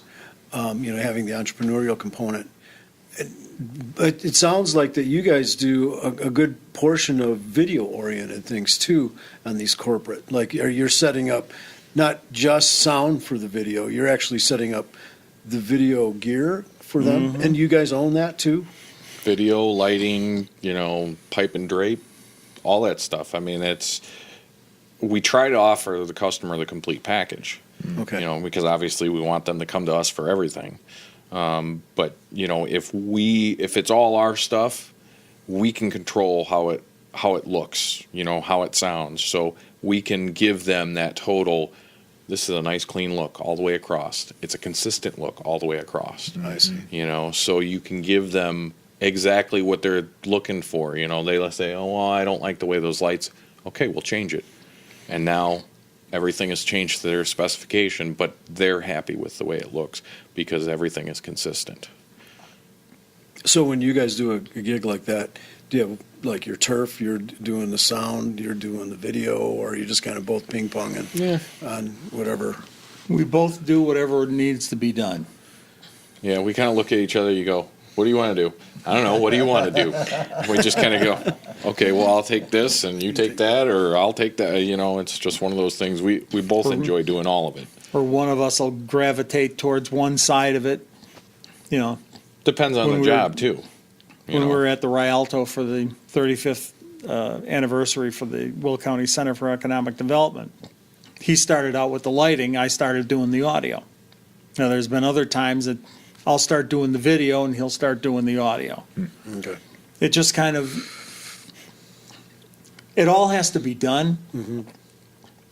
having the entrepreneurial component. But it sounds like that you guys do a good portion of video-oriented things too on these corporate. Like you're setting up not just sound for the video, you're actually setting up the video gear for them, and you guys own that too? Video, lighting, pipe and drape, all that stuff. I mean, we try to offer the customer the complete package. Okay. Because obviously we want them to come to us for everything. But if it's all our stuff, we can control how it looks, how it sounds. So we can give them that total. This is a nice clean look all the way across. It's a consistent look all the way across. I see. So you can give them exactly what they're looking for. They say, oh, well, I don't like the way those lights. Okay, we'll change it. And now everything has changed to their specification, but they're happy with the way it looks because everything is consistent. So when you guys do a gig like that, do you have like your turf, you're doing the sound, you're doing the video, or are you just kind of both ping-ponging on whatever? We both do whatever needs to be done. Yeah, we kind of look at each other, you go, what do you want to do? I don't know, what do you want to do? We just kind of go, okay, well, I'll take this and you take that, or I'll take that. It's just one of those things. We both enjoy doing all of it. Or one of us will gravitate towards one side of it. Depends on the job, too. When we were at the Rialto for the 35th anniversary for the Will County Center for Economic Development, he started out with the lighting, I started doing the audio. Now, there's been other times that I'll start doing the video and he'll start doing the audio. Okay. It just kind of, it all has to be done.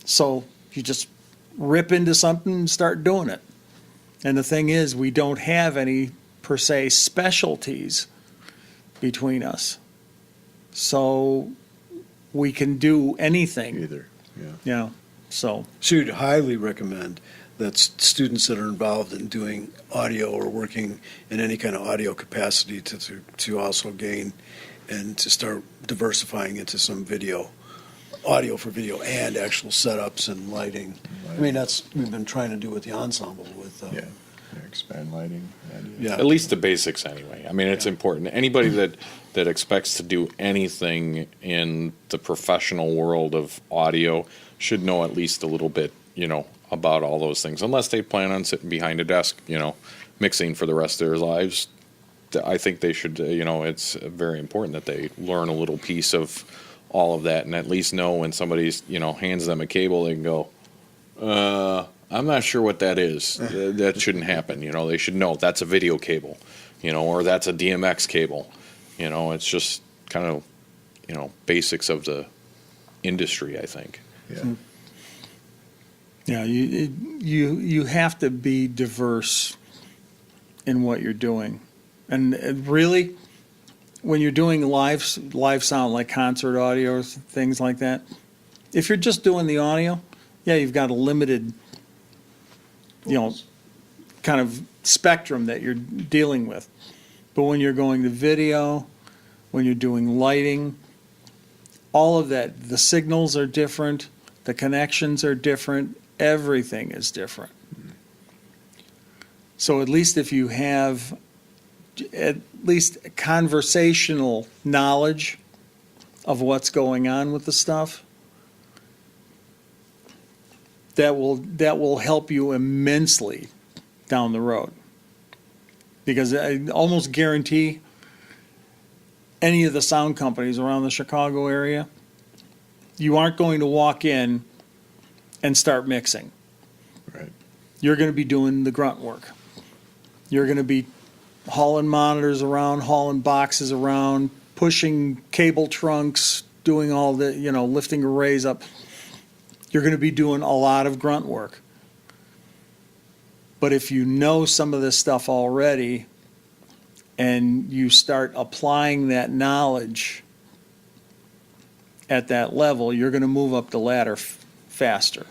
So you just rip into something and start doing it. And the thing is, we don't have any, per se, specialties between us. So we can do anything. Either. Yeah. So. So you'd highly recommend that's students that are involved in doing audio or working in any kind of audio capacity to also gain and to start diversifying into some audio for video and actual setups and lighting. I mean, that's we've been trying to do with the ensemble with expand lighting. Yeah. At least the basics anyway. I mean, it's important. Anybody that expects to do anything in the professional world of audio should know at least a little bit, about all those things. Unless they plan on sitting behind a desk, mixing for the rest of their lives. I think they should, it's very important that they learn a little piece of all of that and at least know when somebody's, hands them a cable, they can go, I'm not sure what that is. That shouldn't happen. They should know that's a video cable, or that's a DMX cable. It's just kind of, basics of the industry, I think. Yeah. Yeah, you have to be diverse in what you're doing. And really, when you're doing live sound like concert audio or things like that, if you're just doing the audio, yeah, you've got a limited, kind of spectrum that you're dealing with. But when you're going to video, when you're doing lighting, all of that, the signals are different, the connections are different, everything is different. So at least if you have at least conversational knowledge of what's going on with the stuff, that will help you immensely down the road. Because I almost guarantee any of the sound companies around the Chicago area, you aren't going to walk in and start mixing. Right. You're going to be doing the grunt work. You're going to be hauling monitors around, hauling boxes around, pushing cable trunks, doing all the, lifting arrays up. You're going to be doing a lot of grunt work. But if you know some of this stuff already and you start applying that knowledge at that level, you're going to move up the ladder faster.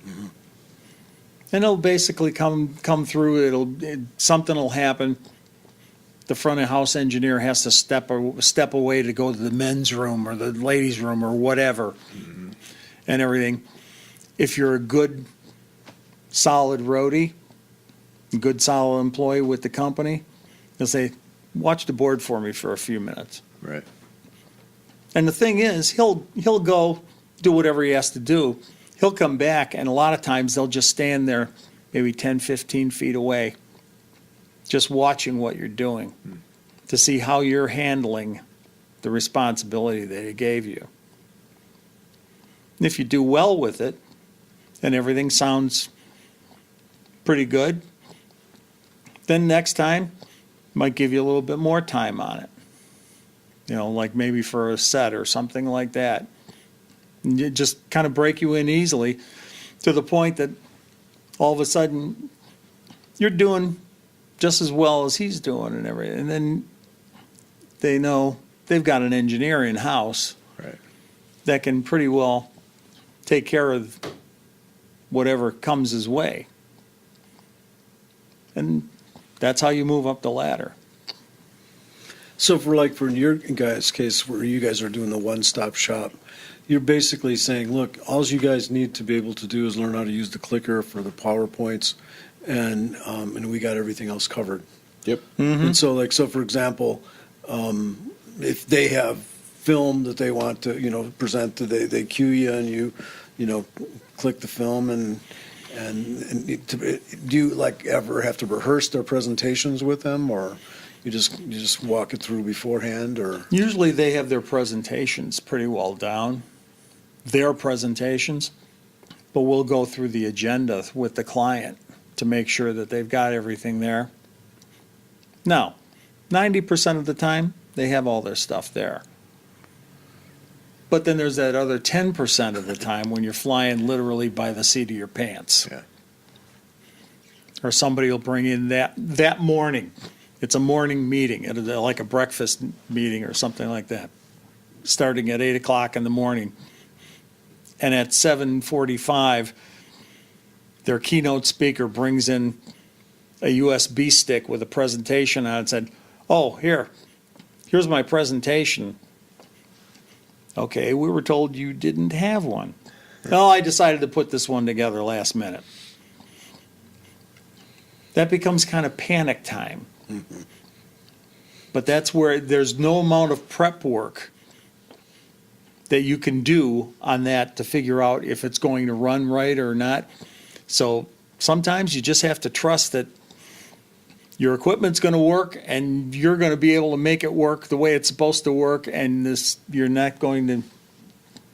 Mm-hmm. And it'll basically come through. Something will happen. The front of house engineer has to step away to go to the men's room or the ladies' room or whatever, mm-hmm. and everything. If you're a good, solid roadie, good, solid employee with the company, they'll say, "Watch the board for me for a few minutes." Right. And the thing is, he'll go do whatever he has to do. He'll come back, and a lot of times they'll just stand there maybe 10, 15 feet away, just watching what you're doing to see how you're handling the responsibility that he gave you. And if you do well with it, and everything sounds pretty good, then next time, might give you a little bit more time on it. Like maybe for a set or something like that. And it just kind of break you in easily to the point that all of a sudden you're doing just as well as he's doing and everything. And then they know they've got an engineer in-house Right. that can pretty well take care of whatever comes his way. And that's how you move up the ladder. So for your guys' case where you guys are doing the one-stop shop, you're basically saying, look, all you guys need to be able to do is learn how to use the clicker for the PowerPoints, and we got everything else covered. Yep. Mm-hmm. And so for example, if they have film that they want to present, they cue you and you click the film and do you ever have to rehearse their presentations with them, or you just walk it through beforehand, or? Usually they have their presentations pretty well down, their presentations, but we'll go through the agenda with the client to make sure that they've got everything there. Now, 90% of the time, they have all their stuff there. But then there's that other 10% of the time when you're flying literally by the seat of your pants. Yeah. Or somebody will bring in that morning. It's a morning meeting, like a breakfast meeting or something like that, starting at 8 o'clock in the morning. And at 7:45, their keynote speaker brings in a USB stick with a presentation on it and said, oh, here's my presentation. Okay, we were told you didn't have one. No, I decided to put this one together last minute. That becomes kind of panic time. Mm-hmm. But that's where there's no amount of prep work that you can do on that to figure out if it's going to run right or not. So sometimes you just have to trust that your equipment's going to work and you're going to be able to make it work the way it's supposed to work, and you're not going to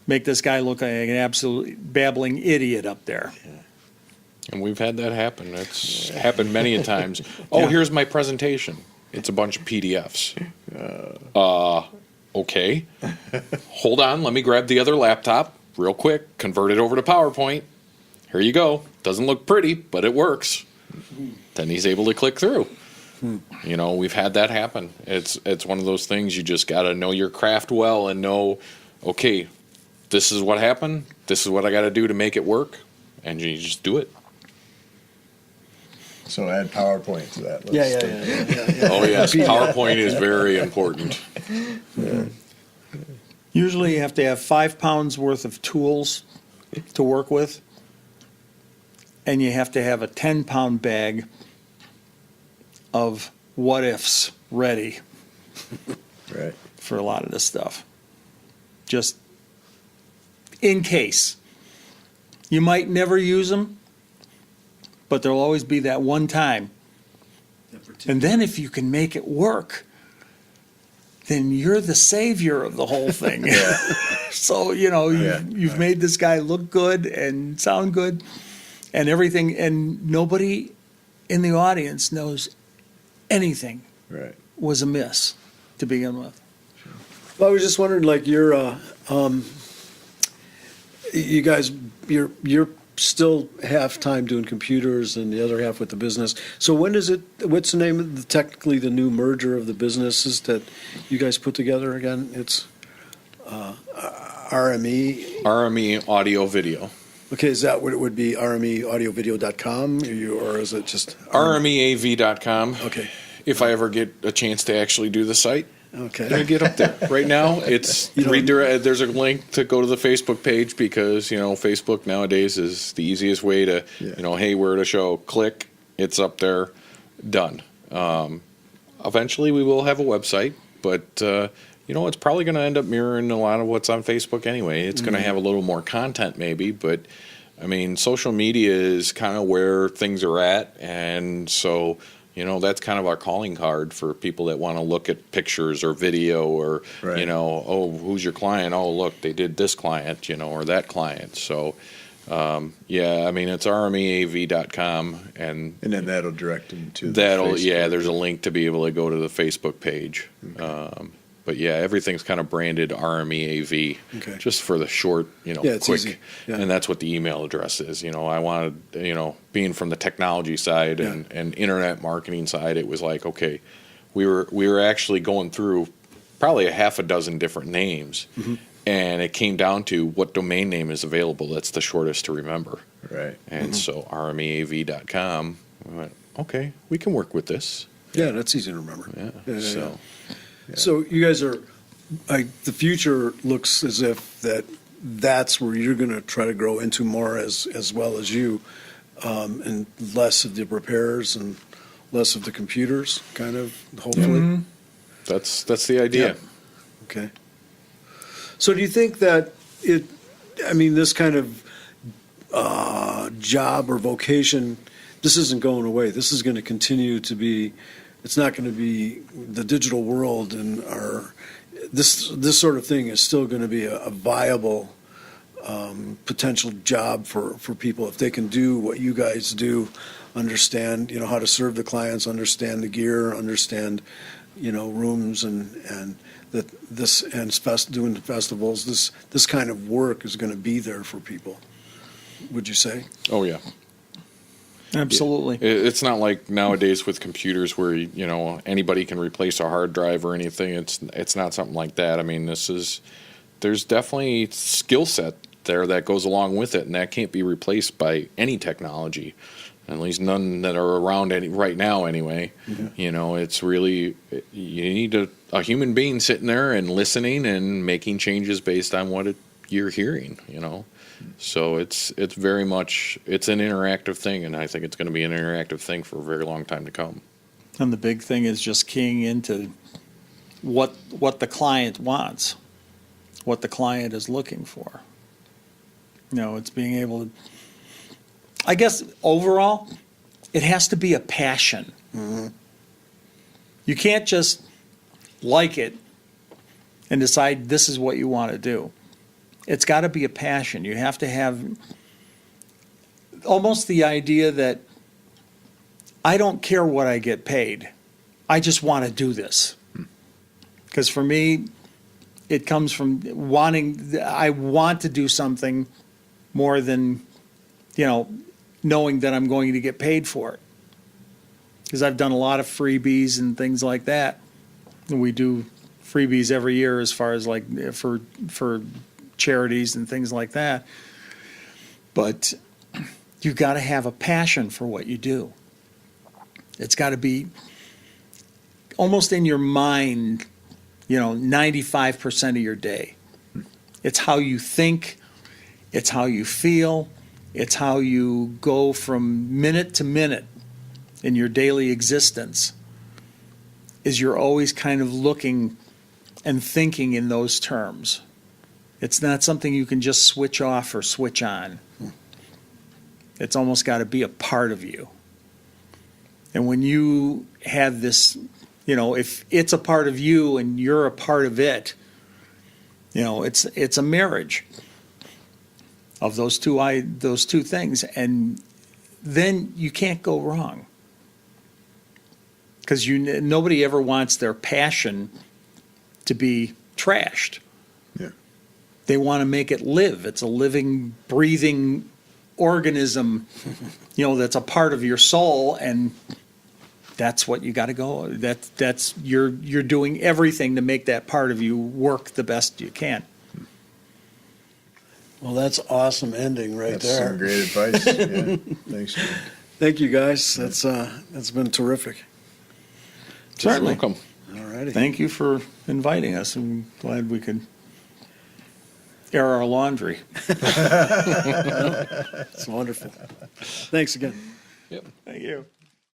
make this guy look like an absolute babbling idiot up there. And we've had that happen. It's happened many a times. Oh, Yeah. here's my presentation. It's a bunch of PDFs. Okay. Hold on. Let me grab the other laptop real quick. Convert it over to PowerPoint. Here you go. Doesn't look pretty, but it works. Then he's able to click through. You know, we've had that happen. It's one of those things you just got to know your craft well and know, okay, this is what happened. This is what I got to do to make it work. And you just do it. So add PowerPoint to that. Yeah. Oh, yes. PowerPoint is very important. Usually you have to have 5 pounds worth of tools to work with, and you have to have a 10-pound bag of what-ifs ready Right. for a lot of this stuff. Just in case. You might never use them, but there'll always be that one time. And then if you can make it work, then you're the savior of the whole thing. So, you know, you've made this guy look good and sound good and everything, and nobody in the audience knows anything Right. was amiss to begin with. Well, I was just wondering, like, you guys, you're still half time doing computers and the other half with the business. So when is it? What's the name of technically the new merger of the businesses that you guys put together again? It's RME. RME Audio Video. Okay, is that what it would be? RMEaudiovideo.com, or is it just RMEAV.com. Okay. If I ever get a chance to actually do the site, Okay. I get up there. Right now, it's You don't- redirect. There's a link to go to the Facebook page because Facebook nowadays is the easiest way to hey, we're at a show. Click, it's up there, done. Eventually, we will have a website, but it's probably going to end up mirroring a lot of what's on Facebook anyway. It's going to have a little more content maybe, but I mean, social media is kind of where things are at, and so. That's kind of our calling card for people that want to look at pictures or video or, Right. Who's your client? Oh, look, they did this client, or that client. So, it's RMEAV.com. And then that'll direct them to the Facebook. There's a link to be able to go to the Facebook page. Okay. But everything's kind of branded RMEAV Okay. just for the short, it's quick. easy. Yeah. And that's what the email address is. I wanted, being from the technology side and internet marketing side, it was like, okay, we were actually going through probably a half a dozen different names. Mm-hmm. And it came down to what domain name is available. That's the shortest to remember. Right. And so RMEAV.com, we went, okay, we can work with this. Yeah, that's easy to remember. Yeah. So. So you guys are, the future looks as if that's where you're going to try to grow into more as well as you, and less of the repairs and less of the computers, kind of, hopefully. Mm-hmm. That's the idea. Yeah. Okay. So do you think that this kind of job or vocation, this isn't going away. This is going to continue to be. It's not going to be the digital world, and this sort of thing is still going to be a viable potential job for people if they can do what you guys do, understand how to serve the clients, understand the gear, understand rooms and that this and doing the festivals. This kind of work is going to be there for people. Would you say? Oh yeah. Absolutely. It's not like nowadays with computers where anybody can replace a hard drive or anything. It's not something like that. I mean, there's definitely skill set there that goes along with it, and that can't be replaced by any technology, at least none that are around right now anyway. Mm-hmm. It's really, you need a human being sitting there and listening and making changes based on what you're hearing. So it's very much, it's an interactive thing, and I think it's going to be an interactive thing for a very long time to come. And the big thing is just keying into what the client wants, what the client is looking for. It's being able to, I guess overall, it has to be a passion. Mm-hmm. You can't just like it and decide this is what you want to do. It's got to be a passion. You have to have almost the idea that I don't care what I get paid. I just want to do this. Because for me, it comes from I want to do something more than, knowing that I'm going to get paid for it. Because I've done a lot of freebies and things like that. And we do freebies every year as far as like for charities and things like that. But you've got to have a passion for what you do. It's got to be almost in your mind, 95% of your day. It's how you think, it's how you feel, it's how you go from minute to minute in your daily existence, is you're always kind of looking and thinking in those terms. It's not something you can just switch off or switch on. It's almost got to be a part of you. And when you have this, if it's a part of you and you're a part of it, it's a marriage of those two things, and then you can't go wrong. Because nobody ever wants their passion to be trashed. Yeah. They want to make it live. It's a living, breathing organism, that's a part of your soul, and that's what you got to go. That's you're doing everything to make that part of you work the best you can. Well, that's awesome ending right That's there. some great advice. Yeah. Thanks, Jake. Thank you, guys. That's been terrific. Certainly. You're welcome. All righty. Thank you for inviting us. I'm glad we could air our laundry. It's wonderful. Thanks again. Yep. Thank you.